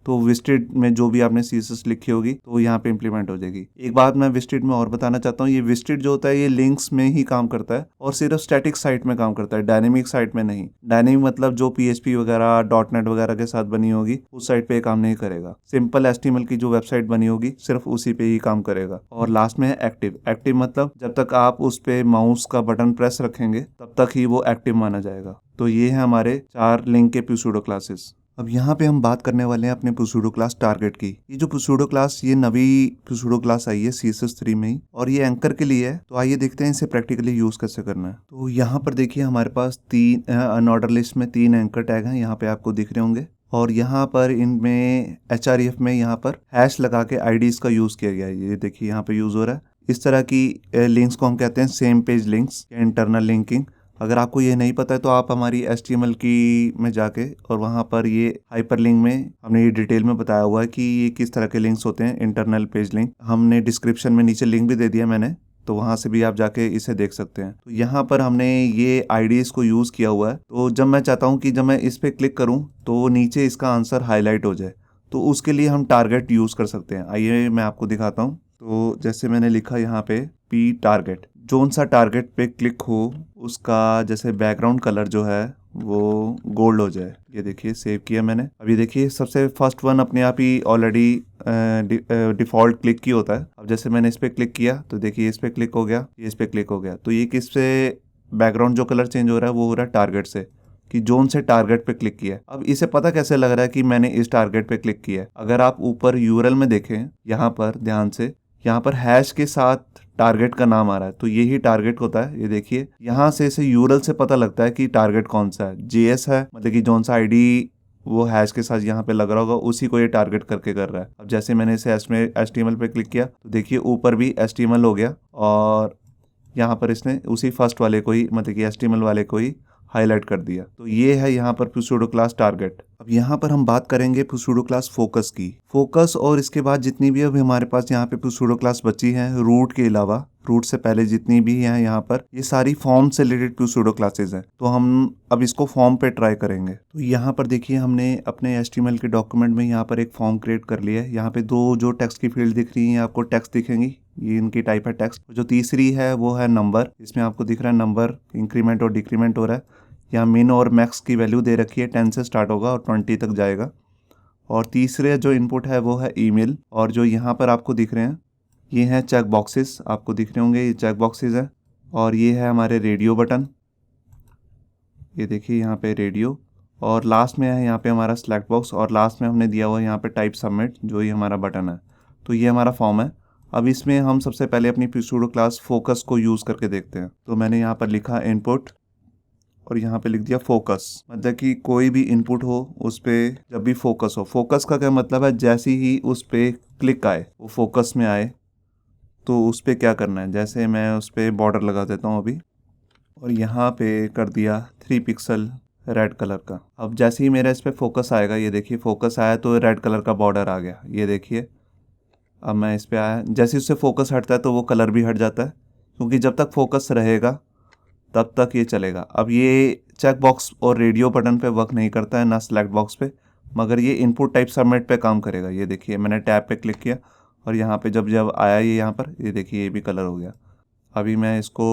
Speaker 1: तो विस्टेड में जो भी आपने सीएसएस लिखी होगी तो यहाँ पे इम्प्लीमेंट हो जाएगी। एक बात मैं विस्टेड में और बताना चाहता हूँ, ये विस्टेड जो होता है ये लिंक्स में ही काम करता है और सिर्फ स्टैटिक साइट में काम करता है, डायनेमिक साइट में नहीं। डायनेमिक मतलब जो PHP वगैरह .NET वगैरह के साथ बनी होगी उस साइट पे काम नहीं करेगा। सिंपल HTML की जो वेबसाइट बनी होगी सिर्फ उसी पे ही काम करेगा। और लास्ट में है एक्टिव। एक्टिव मतलब जब तक आप उस पे माउस का बटन प्रेस रखेंगे तब तक ही वो एक्टिव माना जाएगा। तो ये है हमारे 4 लिंक के प्सूडो क्लासेस। अब यहाँ पे हम बात करने वाले हैं अपने प्सूडो क्लास टारगेट की। ये जो प्सूडो क्लास, ये नवी प्सूडो क्लास आई है CSS 3 में ही, और ये एंकर के लिए है। तो आइए देखते हैं इसे प्रैक्टिकली यूज कैसे करना है। तो यहाँ पर देखिए हमारे पास 3 अनऑर्डर लिस्ट में 3 एंकर टैग हैं, यहाँ पे आपको दिख रहे होंगे। और यहाँ पर इनमें href में यहाँ पर हैश लगा के IDs का यूज किया गया है। ये देखिए यहाँ पे यूज हो रहा है। इस तरह की लिंक्स को हम कहते हैं सेम पेज लिंक्स या इंटरनल लिंकिंग। अगर आपको ये नहीं पता है तो आप हमारी HTML की में जाके और वहाँ पर ये हाइपरलिंक में हमने ये डिटेल में बताया हुआ है कि ये किस तरह के लिंक्स होते हैं। इंटरनल पेज लिंक हमने डिस्क्रिप्शन में नीचे लिंक भी दे दिया मैंने, तो वहाँ से भी आप जाके इसे देख सकते हैं। तो यहाँ पर हमने ये IDs को यूज़ किया हुआ है। तो जब मैं चाहता हूँ कि जब मैं इस पर क्लिक करूँ तो नीचे इसका आंसर हाईलाइट हो जाए, तो उसके लिए हम टारगेट यूज़ कर सकते हैं। आइए मैं आपको दिखाता हूँ। तो जैसे मैंने लिखा यहाँ पे P टारगेट, जोन सा टारगेट पे क्लिक हो उसका जैसे बैकग्राउंड कलर जो है वो गोल्ड हो जाए। ये देखिए सेव किया मैंने। अभी देखिए सबसे फर्स्ट वन अपने आप ही ऑलरेडी डिफ़ॉल्ट क्लिक की होता है। अब जैसे मैंने इस पर क्लिक किया तो देखिए इस पर क्लिक हो गया, ये इस पर क्लिक हो गया। तो ये किस से बैकग्राउंड जो कलर चेंज हो रहा है वो हो रहा है टारगेट से, कि जोन से टारगेट पे क्लिक किया है। अब इसे पता कैसे लग रहा है कि मैंने इस टारगेट पे क्लिक किया है? अगर आप ऊपर URL में देखें, यहाँ पर ध्यान से, यहाँ पर हैश के साथ टारगेट का नाम आ रहा है, तो यही टारगेट होता है। ये देखिए यहाँ से इसे URL से पता लगता है कि टारगेट कौन सा है। JS है, मतलब कि जोन सा ID वो हैश के साथ यहाँ पे लग रहा होगा, उसी को ये टारगेट करके कर रहा है। अब जैसे मैंने इसे HTML पे क्लिक किया तो देखिए ऊपर भी HTML हो गया और यहाँ पर इसने उसी फर्स्ट वाले को ही, मतलब कि HTML वाले को ही हाईलाइट कर दिया। तो ये है यहाँ पर pseudo क्लास टारगेट। अब यहाँ पर हम बात करेंगे pseudo क्लास फोकस की। फोकस और इसके बाद जितनी भी अभी हमारे पास यहाँ पे pseudo क्लास बची हैं रूट के अलावा, रूट से पहले जितनी भी हैं यहाँ पर, ये सारी फॉर्म से रिलेटेड pseudo क्लासेस हैं। तो हम अब इसको फॉर्म पे ट्राई करेंगे। तो यहाँ पर देखिए हमने अपने HTML के डॉक्यूमेंट में यहाँ पर एक फॉर्म क्रिएट कर लिया है। यहाँ पे दो जो टेक्स्ट की फील्ड दिख रही है आपको टेक्स्ट दिखेंगी, ये इनकी टाइप है टेक्स्ट। जो तीसरी है वो है नंबर, इसमें आपको दिख रहा है नंबर इंक्रीमेंट और डिक्रीमेंट हो रहा है। यहाँ मिन और मैक्स की वैल्यू दे रखी है, 10 से स्टार्ट होगा और 20 तक जाएगा। और तीसरे जो इनपुट है वो है ईमेल। और जो यहाँ पर आपको दिख रहे हैं ये हैं चेक बॉक्सेस, आपको दिख रहे होंगे ये चेक बॉक्सेस हैं। और ये है हमारे रेडियो बटन, ये देखिए यहाँ पे रेडियो। और लास्ट में है यहाँ पे हमारा सिलेक्ट बॉक्स, और लास्ट में हमने दिया हुआ है यहाँ पे टाइप सबमिट, जो ये हमारा बटन है। तो ये हमारा फॉर्म है। अब इसमें हम सबसे पहले अपनी pseudo क्लास फोकस को यूज़ करके देखते हैं। तो मैंने यहाँ पर लिखा इनपुट और यहाँ पे लिख दिया फोकस, मतलब कि कोई भी इनपुट हो उस पर जब भी फोकस हो। फोकस का क्या मतलब है, जैसे ही उस पर क्लिक आए, वो फोकस में आए, तो उस पर क्या करना है। जैसे मैं उस पर बॉर्डर लगा देता हूँ अभी, और यहाँ पे कर दिया 3 पिक्सल रेड कलर का। अब जैसे ही मेरा इस पर फोकस आएगा, ये देखिए फोकस आया तो रेड कलर का बॉर्डर आ गया, ये देखिए। अब मैं इस पर आया, जैसे उससे फोकस हटता है तो वो कलर भी हट जाता है, क्योंकि जब तक फोकस रहेगा तब तक ये चलेगा। अब ये चेक बॉक्स और रेडियो बटन पे वर्क नहीं करता है, ना सिलेक्ट बॉक्स पे, मगर ये इनपुट टाइप सबमिट पे काम करेगा। ये देखिए मैंने टैब पे क्लिक किया और यहाँ पे जब आया ये यहाँ पर, ये देखिए ये भी कलर हो गया। अभी मैं इसको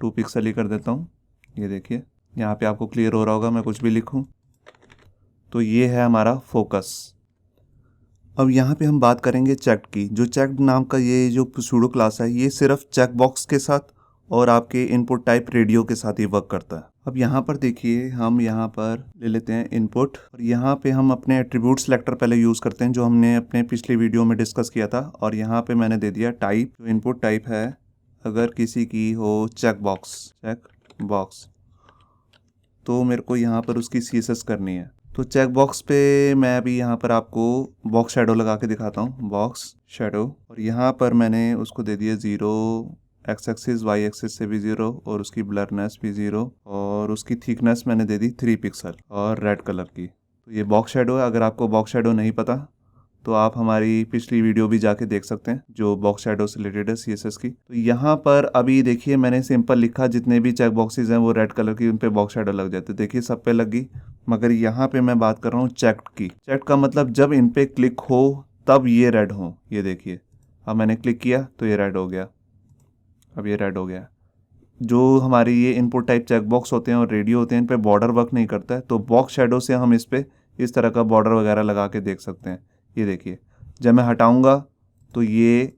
Speaker 1: 2 पिक्सल ही कर देता हूँ, ये देखिए यहाँ पे आपको क्लियर हो रहा होगा मैं कुछ भी लिखूँ। तो ये है हमारा फोकस। अब यहाँ पे हम बात करेंगे चेक्ड की। जो चेक्ड नाम का ये जो pseudo क्लास है, ये सिर्फ चेक बॉक्स के साथ और आपके इनपुट टाइप रेडियो के साथ ही वर्क करता है। अब यहाँ पर देखिए हम यहाँ पर ले लेते हैं इनपुट, और यहाँ पे हम अपने एट्रीब्यूट सेलेक्टर पहले यूज़ करते हैं जो हमने अपने पिछले वीडियो में डिस्कस किया था। और यहाँ पे मैंने दे दिया टाइप, जो इनपुट टाइप है अगर किसी की हो चेक बॉक्स, तो मेरे को यहाँ पर उसकी CSS करनी है। तो चेक बॉक्स पे मैं अभी यहाँ पर आपको बॉक्स शेडो लगा के दिखाता हूँ, बॉक्स शेडो। और यहाँ पर मैंने उसको दे दिया 0, एक्स एक्सिस वाई एक्सिस से भी 0, और उसकी ब्लरनेस भी 0, और उसकी थिकनेस मैंने दे दी 3 पिक्सल और रेड कलर की। तो ये बॉक्स शेडो है। अगर आपको बॉक्स शेडो नहीं पता तो आप हमारी पिछली वीडियो भी जाके देख सकते हैं जो बॉक्स शेडो से रिलेटेड है CSS की। तो यहाँ पर अभी देखिए मैंने सिंपल लिखा, जितने भी चेक बॉक्सेस हैं वो रेड कलर की, उन पे बॉक्स शेडो लग जाते, देखिए सब पे लग गई। मगर यहाँ पे मैं बात कर रहा हूँ चेक्ड की। चेक्ड का मतलब जब इन पे क्लिक हो तब ये रेड हो, ये देखिए। अब मैंने क्लिक किया तो ये रेड हो गया, अब ये रेड हो गया। जो हमारी ये इनपुट टाइप चेक बॉक्स होते हैं और रेडियो होते हैं, इन पे बॉर्डर वर्क नहीं करता है, तो बॉक्स शेडो से हम इस पे इस तरह का बॉर्डर वगैरह लगा के देख सकते हैं। ये देखिए जब मैं हटाऊंगा तो ये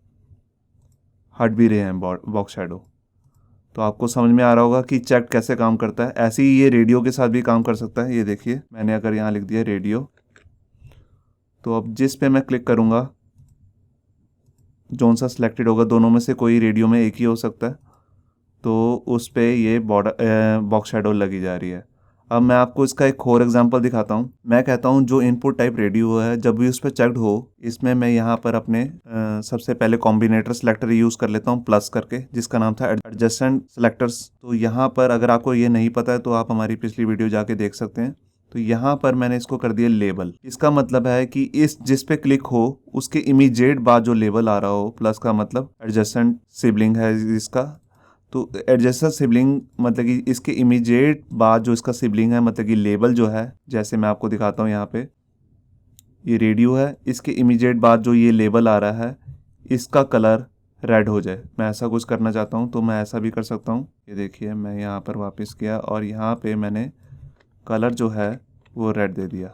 Speaker 1: हट भी रहे हैं बॉक्स शेडो। तो आपको समझ में आ रहा होगा कि चेक कैसे काम करता है। ऐसे ही ये रेडियो के साथ भी काम कर सकता है। ये देखिए मैंने अगर यहाँ लिख दिया रेडियो, तो अब जिस पे मैं क्लिक करूँगा जोन सा सिलेक्टेड होगा, दोनों में से कोई रेडियो में एक ही हो सकता है, तो उस पे ये बॉर्डर बॉक्स शेडो लगी जा रही है। अब मैं आपको इसका एक और एग्जांपल दिखाता हूँ। मैं कहता हूँ जो इनपुट टाइप रेडियो है जब भी उस पर चेक्ड हो, इसमें मैं यहाँ पर अपने सबसे पहले कॉम्बिनेटर सेलेक्टर यूज़ कर लेता हूँ प्लस करके, जिसका नाम था एडजेसेंट सेलेक्टर्स। तो यहाँ पर अगर आपको ये नहीं पता है तो आप हमारी पिछली वीडियो जाके देख सकते हैं। तो यहाँ पर मैंने इसको कर दिया लेबल। इसका मतलब है कि इस जिस पे क्लिक हो उसके इमीडिएट बाद जो लेबल आ रहा हो, प्लस का मतलब एडजेसेंट सिबलिंग है इसका। तो एडजेसेंट सिबलिंग मतलब कि इसके इमीडिएट बाद जो इसका सिबलिंग है, मतलब कि लेबल जो है, जैसे मैं आपको दिखाता हूँ यहाँ पे ये रेडियो है, इसके इमीडिएट बाद जो ये लेबल आ रहा है इसका कलर रेड हो जाए। मैं ऐसा कुछ करना चाहता हूँ तो मैं ऐसा भी कर सकता हूँ। ये देखिए मैं यहाँ पर वापस किया और यहाँ पे मैंने कलर जो है वो रेड दे दिया।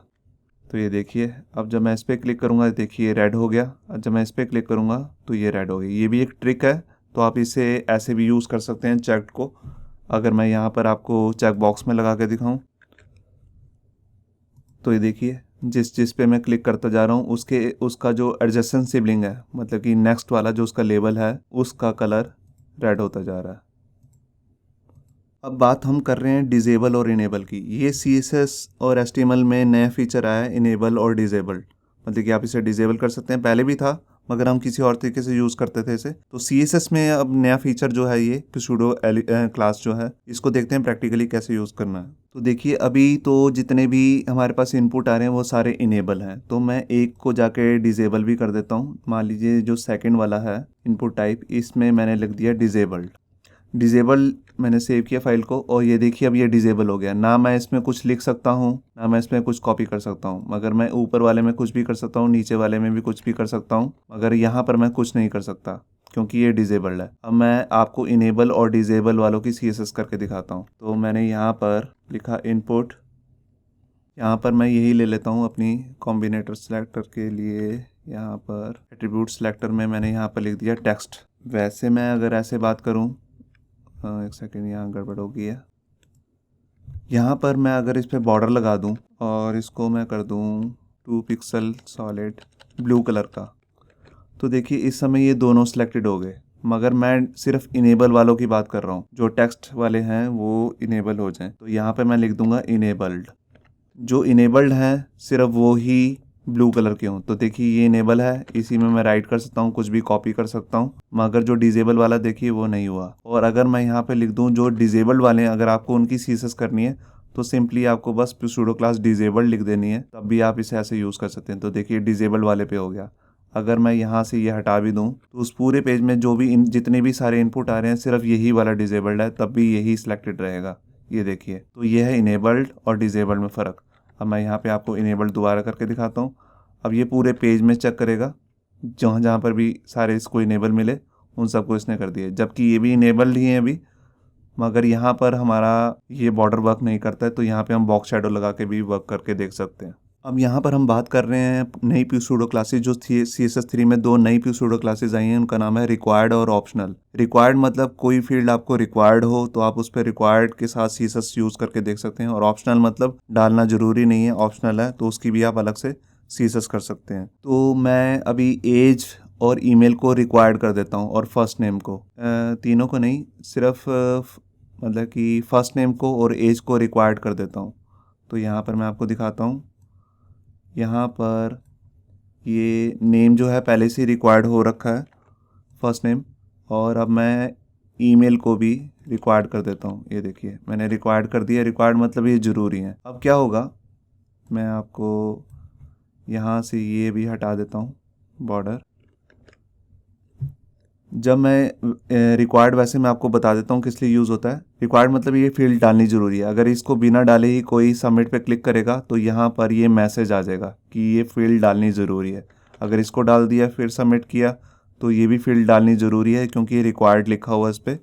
Speaker 1: तो ये देखिए अब जब मैं इस पर क्लिक करूँगा देखिए रेड हो गया, और जब मैं इस पर क्लिक करूँगा तो ये रेड हो गई। ये भी एक ट्रिक है, तो आप इसे ऐसे भी यूज़ कर सकते हैं चेक्ड को। अगर मैं यहाँ पर आपको चेक बॉक्स में लगा के दिखाऊं तो ये देखिए जिस पे मैं क्लिक करता जा रहा हूँ उसका जो एडजेसेंट सिबलिंग है, मतलब कि नेक्स्ट वाला जो उसका लेबल है, उसका कलर रेड होता जा रहा है। अब बात हम कर रहे हैं डिजेबल और इनेबल की। ये CSS और HTML में नया फीचर आया है इनेबल और डिजेबल, मतलब कि आप इसे डिजेबल कर सकते हैं, पहले भी था मगर हम किसी और तरीके से यूज़ करते थे इसे। तो CSS में अब नया फीचर जो है ये pseudo क्लास जो है, इसको देखते हैं प्रैक्टिकली कैसे यूज़ करना है। तो देखिए अभी तो जितने भी हमारे पास इनपुट आ रहे हैं वो सारे इनेबल हैं, तो मैं एक को जाके डिजेबल भी कर देता हूँ। मान लीजिए जो सेकंड वाला है इनपुट टाइप, इसमें मैंने लिख दिया डिजेबल्ड। डिजेबल मैंने सेव किया फाइल को और ये देखिए अब ये डिजेबल हो गया। ना मैं इसमें कुछ लिख सकता हूँ, ना मैं इसमें कुछ कॉपी कर सकता हूँ, मगर मैं ऊपर वाले में कुछ भी कर सकता हूँ, नीचे वाले में भी कुछ भी कर सकता हूँ, मगर यहाँ पर मैं कुछ नहीं कर सकता क्योंकि ये डिजेबल्ड है। अब मैं आपको इनेबल और डिजेबल वालों की CSS करके दिखाता हूँ। तो मैंने यहाँ पर लिखा इनपुट, यहाँ पर मैं यही ले लेता हूँ अपनी कॉम्बिनेटर सेलेक्टर के लिए। यहाँ पर एट्रीब्यूट सेलेक्टर में मैंने यहाँ पर लिख दिया टेक्स्ट। वैसे मैं अगर ऐसे बात करूँ, एक सेकेंड यहाँ गड़बड़ हो गई है। यहाँ पर मैं अगर इस पर बॉर्डर लगा दूँ और इसको मैं कर दूँ 2 पिक्सल सॉलिड ब्लू कलर का, तो देखिए इस समय ये दोनों सिलेक्टेड हो गए, मगर मैं सिर्फ इनेबल वालों की बात कर रहा हूँ। जो टेक्स्ट वाले हैं वो इनेबल हो जाएं, तो यहाँ पे मैं लिख दूंगा इनेबल्ड। जो इनेबल्ड हैं सिर्फ वो ही ब्लू कलर के हों। तो देखिए ये इनेबल है, इसी में मैं राइट कर सकता हूँ, कुछ भी कॉपी कर सकता हूँ, मगर जो डिजेबल वाला देखिए वो नहीं हुआ। और अगर मैं यहाँ पे लिख दूँ जो डिजेबल्ड वाले हैं, अगर आपको उनकी CSS करनी है तो सिंपली आपको बस pseudo क्लास डिजेबल्ड लिख देनी है, तब भी आप इसे ऐसे यूज़ कर सकते हैं। तो देखिए डिजेबल्ड वाले पे हो गया। अगर मैं यहाँ से ये हटा भी दूँ तो उस पूरे पेज में जो भी जितने भी सारे इनपुट आ रहे हैं सिर्फ यही वाला डिजेबल्ड है, तब भी यही सिलेक्टेड रहेगा। ये देखिए, तो ये है इनेबल्ड और डिजेबल्ड में फ़र्क। अब मैं यहाँ पे आपको इनेबल्ड दोबारा करके दिखाता हूँ। अब ये पूरे पेज में चेक करेगा, जहाँ जहाँ पर भी सारे इसको इनेबल मिले उन सबको इसने कर दिया, जबकि ये भी इनेबल्ड ही है अभी, मगर यहाँ पर हमारा ये बॉर्डर वर्क नहीं करता है। तो यहाँ पे हम बॉक्स शैडो लगा के भी वर्क करके देख सकते हैं। अब यहाँ पर हम बात कर रहे हैं नई pseudo क्लासेस जो थी। CSS3 में 2 नई pseudo क्लासेस आई हैं, उनका नाम है रिक्वायर्ड और ऑप्शनल। रिक्वायर्ड मतलब कोई फील्ड आपको रिक्वायर्ड हो तो आप उस पर रिक्वायर्ड के साथ CSS यूज़ करके देख सकते हैं, और ऑप्शनल मतलब डालना ज़रूरी नहीं है, ऑप्शनल है तो उसकी भी आप अलग से CSS कर सकते हैं। तो मैं अभी एज और ईमेल को रिक्वायर्ड कर देता हूँ और फर्स्ट नेम को, तीनों को नहीं, सिर्फ मतलब कि फर्स्ट नेम को और एज को रिक्वायर्ड कर देता हूँ। तो यहाँ पर मैं आपको दिखाता हूँ। यहाँ पर ये नेम जो है पहले से रिक्वायर्ड हो रखा है, फर्स्ट नेम, और अब मैं ईमेल को भी रिक्वायर्ड कर देता हूँ। ये देखिए मैंने रिक्वायर्ड कर दिया। रिक्वायर्ड मतलब ये ज़रूरी है। अब क्या होगा, मैं आपको यहाँ से ये भी हटा देता हूँ बॉर्डर। जब मैं रिक्वायर्ड, वैसे मैं आपको बता देता हूँ किस लिए यूज़ होता है। रिक्वायर्ड मतलब ये फील्ड डालनी ज़रूरी है। अगर इसको बिना डाले ही कोई सबमिट पे क्लिक करेगा तो यहाँ पर ये मैसेज आ जाएगा कि ये फील्ड डालनी ज़रूरी है। अगर इसको डाल दिया फिर सबमिट किया तो ये भी फील्ड डालनी ज़रूरी है, क्योंकि ये रिक्वायर्ड लिखा हुआ है इस पर।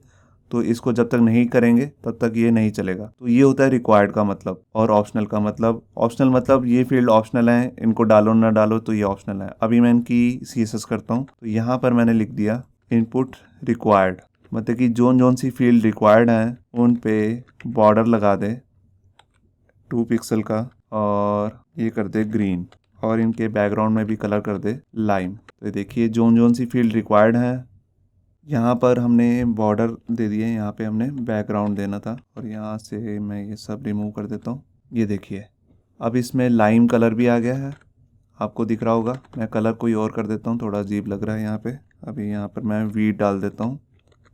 Speaker 1: तो इसको जब तक नहीं करेंगे तब तक ये नहीं चलेगा। तो ये होता है रिक्वायर्ड का मतलब। और ऑप्शनल का मतलब, ऑप्शनल मतलब ये फील्ड ऑप्शनल है, इनको डालो ना डालो तो ये ऑप्शनल है। अभी मैं इनकी CSS करता हूँ। तो यहाँ पर मैंने लिख दिया इनपुट रिक्वायर्ड, मतलब कि जोन सी फील्ड रिक्वायर्ड हैं उन पे बॉर्डर लगा दे 2 पिक्सल का, और ये कर दे ग्रीन, और इनके बैकग्राउंड में भी कलर कर दे लाइम। तो देखिए जोन सी फील्ड रिक्वायर्ड है, यहाँ पर हमने बॉर्डर दे दिए, यहाँ पे हमने बैकग्राउंड देना था, और यहाँ से मैं ये सब रिमूव कर देता हूँ। ये देखिए अब इसमें लाइम कलर भी आ गया है, आपको दिख रहा होगा। मैं कलर कोई और कर देता हूँ, थोड़ा अजीब लग रहा है यहाँ पे। अभी यहाँ पर मैं वीट डाल देता हूँ,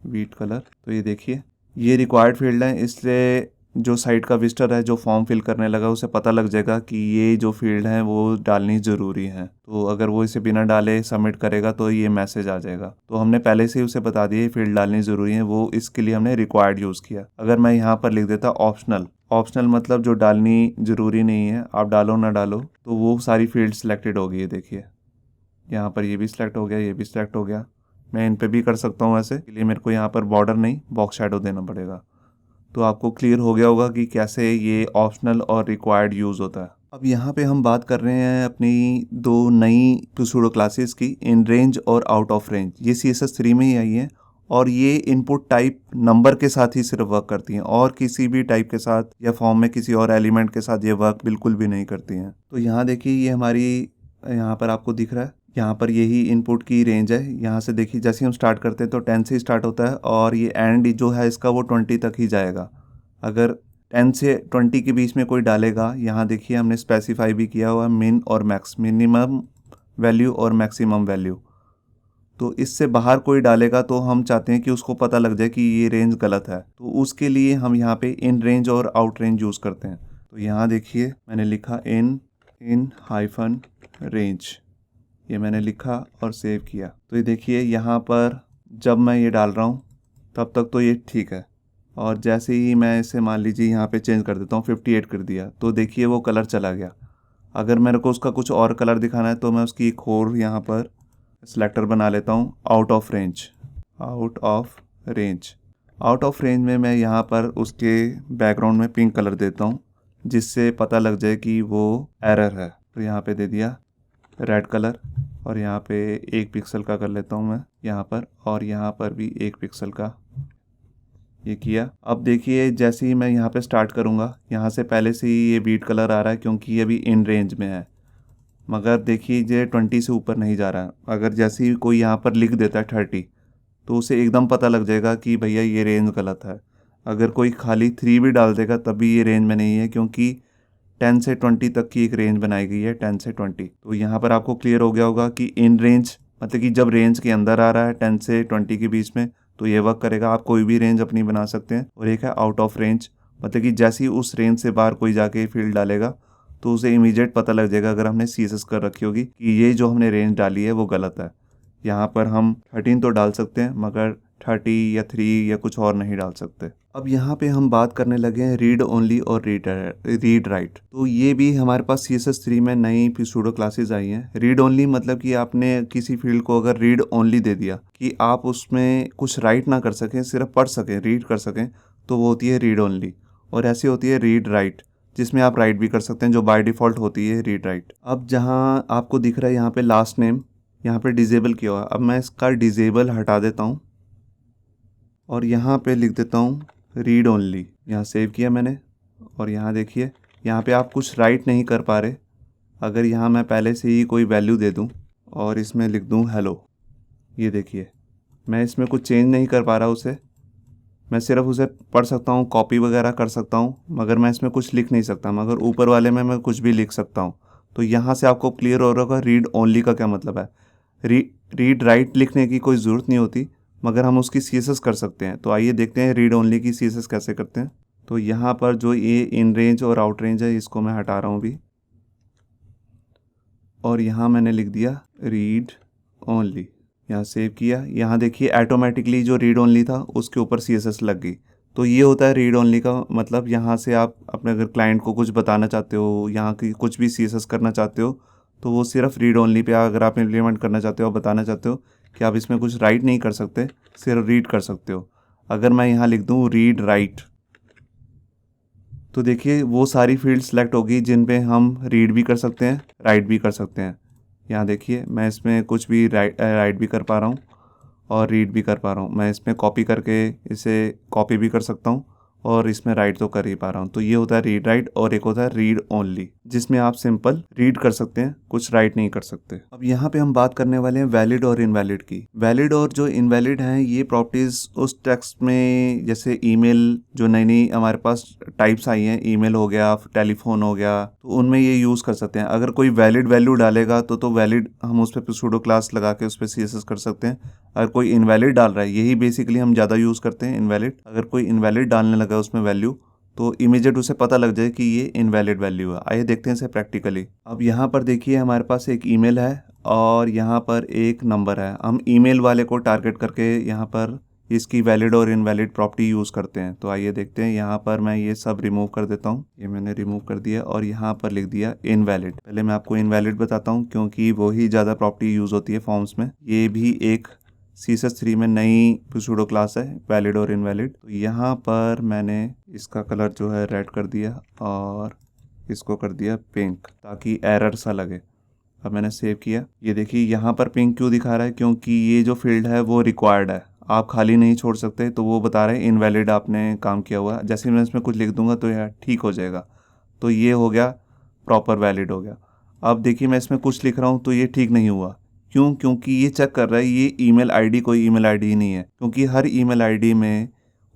Speaker 1: वीट कलर। तो ये देखिए ये रिक्वायर्ड फील्ड है, इसलिए जो साइट का विजिटर है जो फॉर्म फिल करने लगा उसे पता लग जाएगा कि ये जो फील्ड है वो डालनी ज़रूरी है। तो अगर वो इसे बिना डाले सबमिट करेगा तो ये मैसेज आ जाएगा। तो हमने पहले से ही उसे बता दिया फील्ड डालनी ज़रूरी है, वो इसके लिए हमने रिक्वायर्ड यूज़ किया। अगर मैं यहाँ पर लिख देता ऑप्शनल, ऑप्शनल मतलब जो डालनी ज़रूरी नहीं है, आप डालो ना डालो, तो वो सारी फील्ड सिलेक्टेड हो गई है। देखिए यहाँ पर ये भी सिलेक्ट हो गया, ये भी सिलेक्ट हो गया। मैं इन पे भी कर सकता हूँ ऐसे, इसलिए मेरे को यहाँ पर बॉर्डर नहीं बॉक्स शैडो देना पड़ेगा। तो आपको क्लियर हो गया होगा कि कैसे ये ऑप्शनल और रिक्वायर्ड यूज़ होता है। अब यहाँ पे हम बात कर रहे हैं अपनी 2 नई pseudo क्लासेस की, इन रेंज और आउट ऑफ रेंज। ये CSS3 में ही आई है, और ये इनपुट टाइप नंबर के साथ ही सिर्फ वर्क करती हैं, और किसी भी टाइप के साथ या फॉर्म में किसी और एलिमेंट के साथ ये वर्क बिल्कुल भी नहीं करती हैं। तो यहाँ देखिए ये हमारी, यहाँ पर आपको दिख रहा है, यहाँ पर यही इनपुट की रेंज है। यहाँ से देखिए जैसे हम स्टार्ट करते हैं तो 10 से स्टार्ट होता है, और ये एंड जो है इसका वो 20 तक ही जाएगा। अगर 10 से 20 के बीच में कोई डालेगा, यहाँ देखिए हमने स्पेसिफाई भी किया हुआ मिन और मैक्स, मिनिमम वैल्यू और मैक्सिमम वैल्यू। तो इससे बाहर कोई डालेगा तो हम चाहते हैं कि उसको पता लग जाए कि ये रेंज गलत है, तो उसके लिए हम यहाँ पे इन रेंज और आउट रेंज यूज़ करते हैं। तो यहाँ देखिए मैंने लिखा इन हाइफन रेंज, ये मैंने लिखा और सेव किया। तो ये देखिए यहाँ पर जब मैं ये डाल रहा हूँ तब तक तो ये ठीक है, और जैसे ही मैं इसे मान लीजिए यहाँ पे चेंज कर देता हूँ, 58 कर दिया, तो देखिए वो कलर चला गया। अगर मेरे को उसका कुछ और कलर दिखाना है तो मैं उसकी एक और यहाँ पर सिलेक्टर बना लेता हूँ, out of range. Out of range में मैं यहाँ पर उसके बैकग्राउंड में पिंक कलर देता हूँ, जिससे पता लग जाए कि वो एरर है। तो यहाँ पे दे दिया रेड कलर, और यहाँ पे 1 पिक्सल का कर लेता हूँ मैं यहाँ पर, और यहाँ पर भी 1 पिक्सल का, ये किया। अब देखिए जैसे ही मैं यहाँ पे स्टार्ट करूँगा, यहाँ से पहले से ही ये बीट कलर आ रहा है क्योंकि ये अभी इन रेंज में है, मगर देखिए ये 20 से ऊपर नहीं जा रहा है। अगर जैसे ही कोई यहाँ पर लिख देता है 30, तो उसे एकदम पता लग जाएगा कि भैया ये रेंज गलत है। अगर कोई खाली 3 भी डाल देगा तब भी ये रेंज में नहीं है, क्योंकि 10 से 20 तक की एक रेंज बनाई गई है, 10 से 20। तो यहाँ पर आपको क्लियर हो गया होगा कि इन रेंज मतलब कि जब रेंज के अंदर आ रहा है 10 से 20 के बीच में, तो ये वर्क करेगा। आप कोई भी रेंज अपनी बना सकते हैं। और एक है आउट ऑफ रेंज, मतलब कि जैसे ही उस रेंज से बाहर कोई जाके फील्ड डालेगा तो उसे इमीडिएट पता लग जाएगा, अगर हमने CSS कर रखी होगी, कि ये जो हमने रेंज डाली है वो गलत है। यहाँ पर हम 13 तो डाल सकते हैं, मगर 30 या 3 या कुछ और नहीं डाल सकते। अब यहाँ पे हम बात करने लगे हैं रीड ओनली और रीड राइट। तो ये भी हमारे पास CSS 3 में नई सूडो क्लासेस आई हैं। रीड ओनली मतलब कि आपने किसी फील्ड को अगर रीड ओनली दे दिया कि आप उसमें कुछ राइट ना कर सकें, सिर्फ पढ़ सकें, रीड कर सकें, तो वो होती है रीड ओनली। और ऐसी होती है रीड राइट, जिसमें आप राइट भी कर सकते हैं, जो बाय डिफ़ॉल्ट होती है रीड राइट। अब जहाँ आपको दिख रहा है यहाँ पे लास्ट नेम, यहाँ पे डिजेबल किया हुआ है। अब मैं इसका डिजेबल हटा देता हूँ और यहाँ पे लिख देता हूँ रीड ओनली। यहाँ सेव किया मैंने, और यहाँ देखिए यहाँ पे आप कुछ राइट नहीं कर पा रहे। अगर यहाँ मैं पहले से ही कोई वैल्यू दे दूँ और इसमें लिख दूँ हेलो, ये देखिए मैं इसमें कुछ चेंज नहीं कर पा रहा उसे। मैं सिर्फ उसे पढ़ सकता हूँ, कॉपी वगैरह कर सकता हूँ, मगर मैं इसमें कुछ लिख नहीं सकता। मगर ऊपर वाले में मैं कुछ भी लिख सकता हूँ। तो यहाँ से आपको क्लियर हो रहा होगा रीड ओनली का क्या मतलब है। रीड राइट लिखने की कोई ज़रूरत नहीं होती, मगर हम उसकी CSS कर सकते हैं। तो आइए देखते हैं रीड ओनली की CSS कैसे करते हैं। तो यहाँ पर जो ये इन रेंज और आउट रेंज है, इसको मैं हटा रहा हूँ अभी, और यहाँ मैंने लिख दिया रीड ओनली। यहाँ सेव किया। यहाँ देखिए ऑटोमेटिकली जो रीड ओनली था उसके ऊपर CSS लग गई। तो ये होता है रीड ओनली का मतलब। यहाँ से आप अपने अगर क्लाइंट को कुछ बताना चाहते हो, यहाँ की कुछ भी CSS करना चाहते हो, तो वो सिर्फ रीड ओनली पे अगर आप इम्प्लीमेंट करना चाहते हो, बताना चाहते हो कि आप इसमें कुछ राइट नहीं कर सकते, सिर्फ रीड कर सकते हो। अगर मैं यहाँ लिख दूँ रीड राइट, तो देखिए वो सारी फील्ड सेलेक्ट होगी जिन पे हम रीड भी कर सकते हैं, राइट भी कर सकते हैं। यहाँ देखिए मैं इसमें कुछ भी राइट भी कर पा रहा हूँ और रीड भी कर पा रहा हूँ। मैं इसमें कॉपी करके इसे कॉपी भी कर सकता हूँ और इसमें राइट तो कर ही पा रहा हूँ। तो ये होता है रीड राइट, और एक होता है रीड ओनली, जिसमें आप सिंपल रीड कर सकते हैं, कुछ राइट नहीं कर सकते। अब यहाँ पे हम बात करने वाले हैं वैलिड और इनवैलिड की। वैलिड और जो इनवैलिड हैं, ये प्रॉपर्टीज उस टेक्स्ट में, जैसे ईमेल जो नई नई हमारे पास टाइप्स आई हैं, ईमेल हो गया, टेलीफोन हो गया, तो उनमें ये यूज़ कर सकते हैं। अगर कोई वैलिड वैल्यू डालेगा तो वैलिड हम उस पर सूडो क्लास लगा के उस पर CSS कर सकते हैं। अगर कोई इनवैलिड डाल रहा है, यही बेसिकली हम ज़्यादा यूज़ करते हैं इनवैलिड। अगर कोई इनवैलिड डालने लगा उसमें वैल्यू, तो इमीडिएट उसे पता लग जाए कि ये इनवैलिड वैल्यू है। आइए देखते हैं इसे प्रैक्टिकली। अब यहाँ पर देखिए हमारे पास एक ईमेल है और यहाँ पर एक नंबर है। हम ईमेल वाले को टारगेट करके यहाँ पर इसकी वैलिड और इनवैलिड प्रॉपर्टी यूज़ करते हैं। तो आइए देखते हैं। यहाँ पर मैं ये सब रिमूव कर देता हूँ, ये मैंने रिमूव कर दिया और यहाँ पर लिख दिया इनवैलिड। पहले मैं आपको इनवैलिड बताता हूँ क्योंकि वही ज़्यादा प्रॉपर्टी यूज़ होती है फॉर्म्स में। ये भी एक CSS 3 में नई सूडो क्लास है, वैलिड और इनवैलिड। तो यहाँ पर मैंने इसका कलर जो है रेड कर दिया और इसको कर दिया पिंक, ताकि एरर सा लगे। अब मैंने सेव किया। ये देखिए यहाँ पर पिंक क्यों दिखा रहा है, क्योंकि ये जो फील्ड है वो रिक्वायर्ड है, आप खाली नहीं छोड़ सकते। तो वो बता रहे हैं इनवैलिड आपने काम किया हुआ है। जैसे मैं इसमें कुछ लिख दूंगा तो यह ठीक हो जाएगा। तो ये हो गया प्रॉपर वैलिड हो गया। अब देखिए मैं इसमें कुछ लिख रहा हूँ तो ये ठीक नहीं हुआ। क्यों? क्योंकि ये चेक कर रहा है ये ईमेल आईडी कोई ईमेल आईडी ही नहीं है, क्योंकि हर ईमेल आईडी में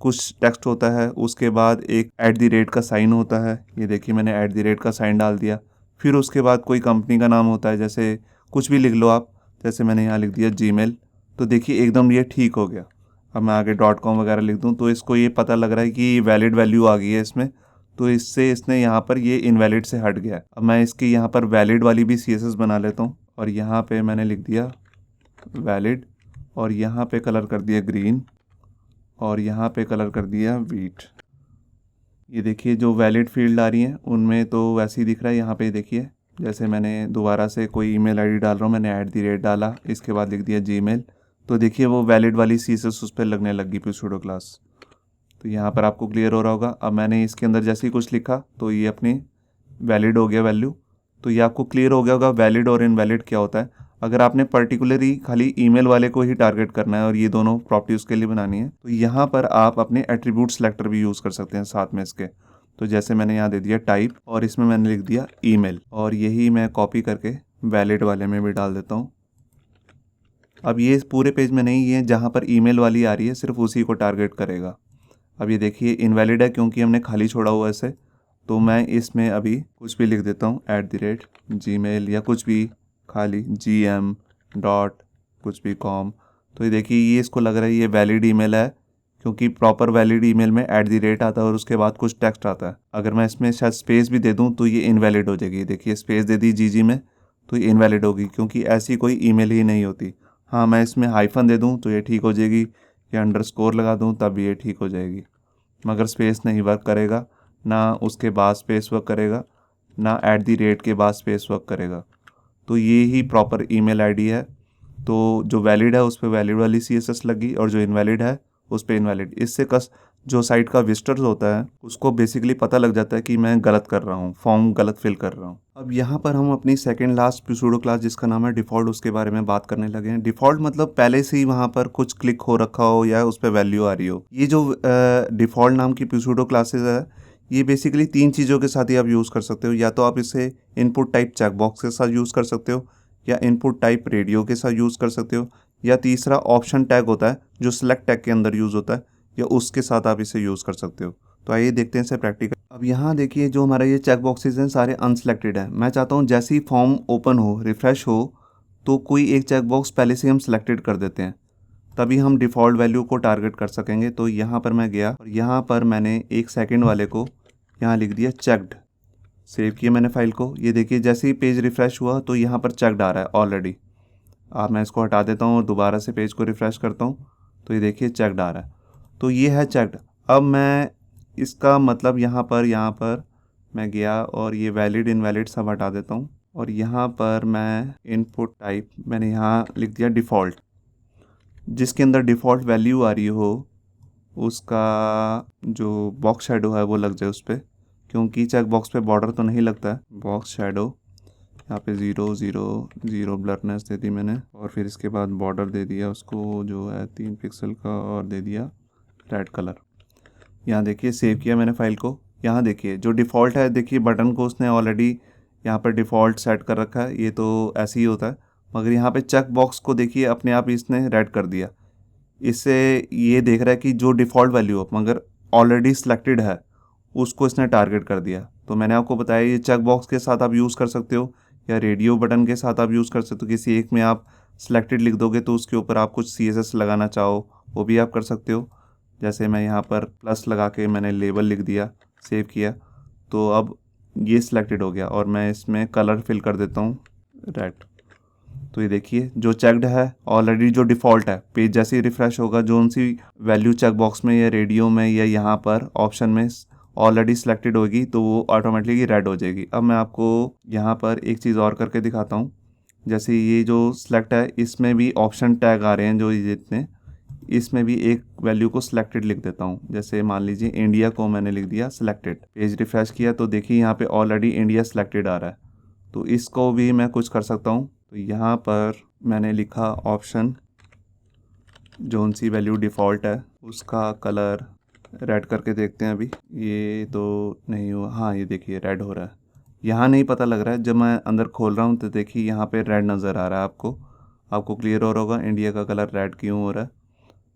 Speaker 1: कुछ टेक्स्ट होता है, उसके बाद एक @ का साइन होता है। ये देखिए मैंने @ का साइन डाल दिया। फिर उसके बाद कोई कंपनी का नाम होता है, जैसे कुछ भी लिख लो आप, जैसे मैंने यहाँ लिख दिया Gmail। तो देखिए एकदम ये ठीक हो गया। अब मैं आगे .com वगैरह लिख दूँ तो इसको ये पता लग रहा है कि वैलिड वैल्यू आ गई है इसमें, तो इससे इसने यहाँ पर ये इनवैलिड से हट गया। अब मैं इसकी यहाँ पर वैलिड वाली भी CSS बना लेता हूँ और यहाँ पे मैंने लिख दिया वैलिड और यहाँ पे कलर कर दिया ग्रीन और यहाँ पे कलर कर दिया व्हीट। ये देखिए जो वैलिड फील्ड आ रही हैं उनमें तो वैसे ही दिख रहा है। यहाँ पे देखिए जैसे मैंने दोबारा से कोई ईमेल आईडी डाल रहा हूँ, मैंने @ डाला, इसके बाद लिख दिया Gmail, तो देखिए वो वैलिड वाली CSS उस पर लगने लग गई pseudo क्लास। तो यहाँ पर आपको क्लियर हो रहा होगा। अब मैंने इसके अंदर जैसे ही कुछ लिखा तो ये अपनी वैलिड हो गया वैल्यू। तो ये आपको क्लियर हो गया होगा वैलिड और इनवैलिड क्या होता है। अगर आपने पर्टिकुलरली खाली ईमेल वाले को ही टारगेट करना है और ये दोनों प्रॉपर्टी उसके लिए बनानी है तो यहाँ पर आप अपने एट्रीब्यूट सेलेक्टर भी यूज़ कर सकते हैं साथ में इसके। तो जैसे मैंने यहाँ दे दिया टाइप और इसमें मैंने लिख दिया ईमेल और यही मैं कॉपी करके वैलिड वाले में भी डाल देता हूँ। अब ये पूरे पेज में नहीं है, जहाँ पर ईमेल वाली आ रही है सिर्फ उसी को टारगेट करेगा। अब ये देखिए इनवैलिड है क्योंकि हमने खाली छोड़ा हुआ है इसे, तो मैं इसमें अभी कुछ भी लिख देता हूँ @gmail या कुछ भी खाली gm डॉट कुछ भी com। तो ये देखिए ये इसको लग रहा है ये वैलिड ईमेल है क्योंकि प्रॉपर वैलिड ईमेल में @ आता है और उसके बाद कुछ टेक्स्ट आता है। अगर मैं इसमें शायद स्पेस भी दे दूँ तो ये इनवैलिड हो जाएगी। देखिए स्पेस दे दी GG में तो ये इनवैलिड होगी क्योंकि ऐसी कोई ईमेल ही नहीं होती। हाँ मैं इसमें हाइफन दे दूँ तो ये ठीक हो जाएगी या अंडरस्कोर लगा दूँ तब ये ठीक हो जाएगी, मगर स्पेस नहीं वर्क करेगा, ना उसके बाद स्पेस वर्क करेगा, ना @ के बाद स्पेस वर्क करेगा। तो ये ही प्रॉपर ईमेल आईडी है। तो जो वैलिड है उस पर वैलिड वाली CSS लगी और जो इनवैलिड है उस पर इनवैलिड। इससे जो साइट का विजिटर्स होता है उसको बेसिकली पता लग जाता है कि मैं गलत कर रहा हूँ, फॉर्म गलत फिल कर रहा हूँ। अब यहाँ पर हम अपनी सेकंड लास्ट pseudo क्लास जिसका नाम है डिफ़ॉल्ट उसके बारे में बात करने लगे हैं। डिफ़ॉल्ट मतलब पहले से ही वहाँ पर कुछ क्लिक हो रखा हो या उस पर वैल्यू आ रही हो। ये जो डिफ़ॉल्ट नाम की pseudo क्लासेस है ये बेसिकली 3 चीज़ों के साथ ही आप यूज़ कर सकते हो। या तो आप इसे इनपुट टाइप चेकबॉक्स के साथ यूज़ कर सकते हो, या इनपुट टाइप रेडियो के साथ यूज़ कर सकते हो, या तीसरा ऑप्शन टैग होता है जो सेलेक्ट टैग के अंदर यूज़ होता है, या उसके साथ आप इसे यूज़ कर सकते हो। तो आइए देखते हैं इसे प्रैक्टिकल। अब यहाँ देखिए जो हमारा ये चेक बॉक्सेस हैं सारे अनसेलेक्टेड हैं। मैं चाहता हूँ जैसे ही फॉर्म ओपन हो, रिफ़्रेश हो, तो कोई एक चेक बॉक्स पहले से हम सिलेक्टेड कर देते हैं, तभी हम डिफ़ॉल्ट वैल्यू को टारगेट कर सकेंगे। तो यहाँ पर मैं गया और यहाँ पर मैंने 1 सेकेंड वाले को यहाँ लिख दिया चेक्ड। सेव किया मैंने फाइल को। ये देखिए जैसे ही पेज रिफ़्रेश हुआ तो यहाँ पर चेक्ड आ रहा है ऑलरेडी। अब मैं इसको हटा देता हूँ और दोबारा से पेज को रिफ़्रेश करता हूँ तो ये देखिए चेक्ड आ रहा है। तो ये है चेक्ड। अब मैं इसका मतलब यहाँ पर मैं गया और ये वैलिड इनवैलिड सब हटा देता हूँ और यहाँ पर मैं इनपुट टाइप मैंने यहाँ लिख दिया डिफ़ॉल्ट। जिसके अंदर डिफ़ॉल्ट वैल्यू आ रही हो उसका जो बॉक्स शेडो है वो लग जाए उस पर, क्योंकि चेक बॉक्स पे बॉर्डर तो नहीं लगता है। बॉक्स शेडो यहाँ पे 0 0 0 ब्लरनेस दे दी मैंने और फिर इसके बाद बॉर्डर दे दिया उसको जो है 3 पिक्सल का और दे दिया रेड कलर। यहाँ देखिए सेव किया मैंने फाइल को। यहाँ देखिए जो डिफ़ॉल्ट है, देखिए बटन को उसने ऑलरेडी यहाँ पर डिफ़ॉल्ट सेट कर रखा है, ये तो ऐसे ही होता है। मगर यहाँ पे चेक बॉक्स को देखिए अपने आप इसने रेड कर दिया। इससे ये देख रहा है कि जो डिफ़ॉल्ट वैल्यू मगर ऑलरेडी सिलेक्टेड है उसको इसने टारगेट कर दिया। तो मैंने आपको बताया ये चेक बॉक्स के साथ आप यूज़ कर सकते हो या रेडियो बटन के साथ आप यूज़ कर सकते हो। किसी एक में आप सिलेक्टेड लिख दोगे तो उसके ऊपर आप कुछ CSS लगाना चाहो वो भी आप कर सकते हो। जैसे मैं यहाँ पर प्लस लगा के मैंने लेबल लिख दिया, सेव किया, तो अब ये सिलेक्टेड हो गया और मैं इसमें कलर फिल कर देता हूँ रेड। तो ये देखिए जो चेक्ड है ऑलरेडी जो डिफ़ॉल्ट है, पेज जैसे ही रिफ़्रेश होगा जो उनसी वैल्यू चेक बॉक्स में या रेडियो में या यहाँ पर ऑप्शन में ऑलरेडी सिलेक्टेड होगी तो वो ऑटोमेटिकली रेड हो जाएगी। अब मैं आपको यहाँ पर एक चीज़ और करके दिखाता हूँ। जैसे ये जो सिलेक्ट है इसमें भी ऑप्शन टैग आ रहे हैं जो जितने, इसमें भी एक वैल्यू को सिलेक्टेड लिख देता हूँ। जैसे मान लीजिए इंडिया को मैंने लिख दिया सिलेक्टेड। पेज रिफ़्रेश किया तो देखिए यहाँ पे ऑलरेडी इंडिया सिलेक्टेड आ रहा है। तो इसको भी मैं कुछ कर सकता हूँ। तो यहाँ पर मैंने लिखा ऑप्शन जो उनसी वैल्यू डिफ़ॉल्ट है उसका कलर रेड करके देखते हैं। अभी ये तो नहीं हुआ, हाँ ये देखिए रेड हो रहा है। यहाँ नहीं पता लग रहा है, जब मैं अंदर खोल रहा हूँ तो देखिए यहाँ पे रेड नज़र आ रहा है। आपको क्लियर हो रहा होगा इंडिया का कलर रेड क्यों हो रहा है।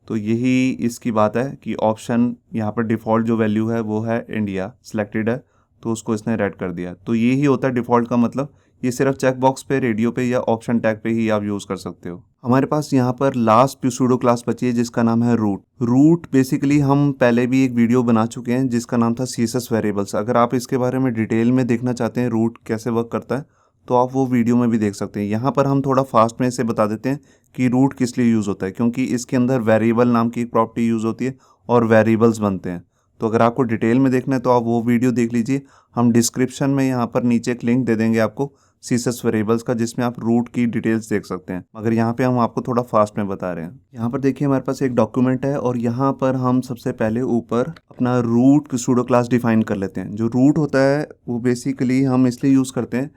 Speaker 1: तो यही इसकी बात है कि ऑप्शन यहाँ पर डिफ़ॉल्ट जो वैल्यू है वो है इंडिया, सिलेक्टेड है तो उसको इसने रेड कर दिया। तो यही होता है डिफ़ॉल्ट का मतलब, ये सिर्फ चेक बॉक्स पे, रेडियो पे या ऑप्शन टैग पे ही आप यूज़ कर सकते हो। हमारे पास यहाँ पर लास्ट pseudo क्लास बची है जिसका नाम है रूट। रूट बेसिकली हम पहले भी एक वीडियो बना चुके हैं जिसका नाम था CSS वेरिएबल्स। अगर आप इसके बारे में डिटेल में देखना चाहते हैं रूट कैसे वर्क करता है तो आप वो वीडियो में भी देख सकते हैं। यहाँ पर हम थोड़ा फास्ट में इसे बता देते हैं कि रूट किस लिए यूज़ होता है, क्योंकि इसके अंदर वेरिएबल नाम की एक प्रॉपर्टी यूज़ होती है और वेरिएबल्स बनते हैं। तो अगर आपको डिटेल में देखना है तो आप वो वीडियो देख लीजिए। हम डिस्क्रिप्शन में यहाँ पर नीचे एक लिंक दे देंगे आपको CSS वेरिएबल्स का, जिसमें आप रूट की डिटेल्स देख सकते हैं। मगर यहाँ पे हम आपको थोड़ा फास्ट में बता रहे हैं। यहाँ पर देखिए हमारे पास एक डॉक्यूमेंट है और यहाँ पर हम सबसे पहले ऊपर अपना रूट pseudo क्लास डिफाइन कर लेते हैं। जो रूट होता है वो बेसिकली हम इसलिए यूज़ करते हैं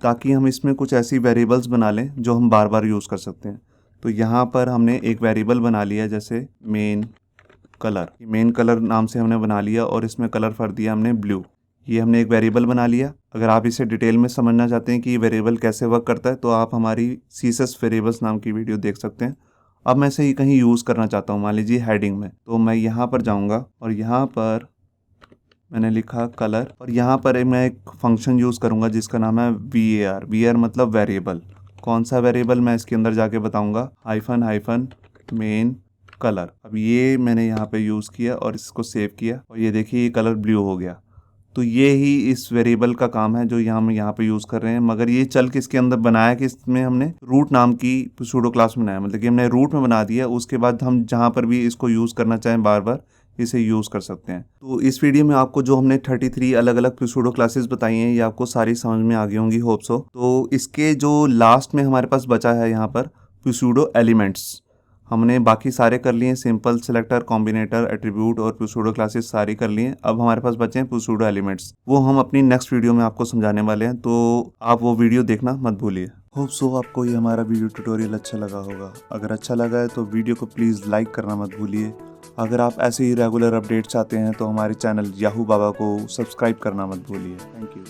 Speaker 1: ताकि हम इसमें कुछ ऐसी वेरिएबल्स बना लें जो हम बार बार यूज़ कर सकते हैं। तो यहाँ पर हमने एक वेरिएबल बना लिया, जैसे मेन कलर नाम से हमने बना लिया और इसमें कलर भर दिया हमने ब्लू। ये हमने एक वेरिएबल बना लिया। अगर आप इसे डिटेल में समझना चाहते हैं कि ये वेरिएबल कैसे वर्क करता है तो आप हमारी CSS वेरिएबल्स नाम की वीडियो देख सकते हैं। अब मैं इसे कहीं यूज़ करना चाहता हूँ, मान लीजिए हेडिंग में, तो मैं यहाँ पर जाऊँगा और यहाँ पर मैंने लिखा कलर और यहाँ पर मैं एक फंक्शन यूज़ करूँगा जिसका नाम है var मतलब वेरिएबल। कौन सा वेरिएबल मैं इसके अंदर जाके बताऊँगा, हाइफन मेन कलर। अब ये मैंने यहाँ पे यूज़ किया और इसको सेव किया और ये देखिए ये कलर ब्लू हो गया। तो ये ही इस वेरिएबल का काम है जो हम यहाँ पे यूज़ कर रहे हैं। मगर ये चल किसके अंदर बनाया कि इसमें हमने रूट नाम की pseudo क्लास बनाया, मतलब कि हमने रूट में बना दिया। उसके बाद हम जहाँ पर भी इसको यूज़ करना चाहें बार बार इसे यूज़ कर सकते हैं। तो इस वीडियो में आपको जो हमने 33 अलग अलग pseudo क्लासेस बताई हैं ये आपको सारी समझ में आ गई होंगी, होप सो। तो इसके जो लास्ट में हमारे पास बचा है यहाँ पर pseudo एलिमेंट्स। हमने बाकी सारे कर लिए, सिंपल, सेलेक्टर, कॉम्बिनेटर, एट्रीब्यूट और pseudo क्लासेस सारी कर लिए। अब हमारे पास बचे हैं pseudo एलिमेंट्स, वो हम अपनी नेक्स्ट वीडियो में आपको समझाने वाले हैं, तो आप वो वीडियो देखना मत भूलिए। होप सो आपको ये हमारा वीडियो ट्यूटोरियल अच्छा लगा होगा। अगर अच्छा लगा है तो वीडियो को प्लीज़ लाइक करना मत भूलिए। अगर आप ऐसे ही रेगुलर अपडेट्स चाहते हैं तो हमारे चैनल याहू बाबा को सब्सक्राइब करना मत भूलिए। Thank you.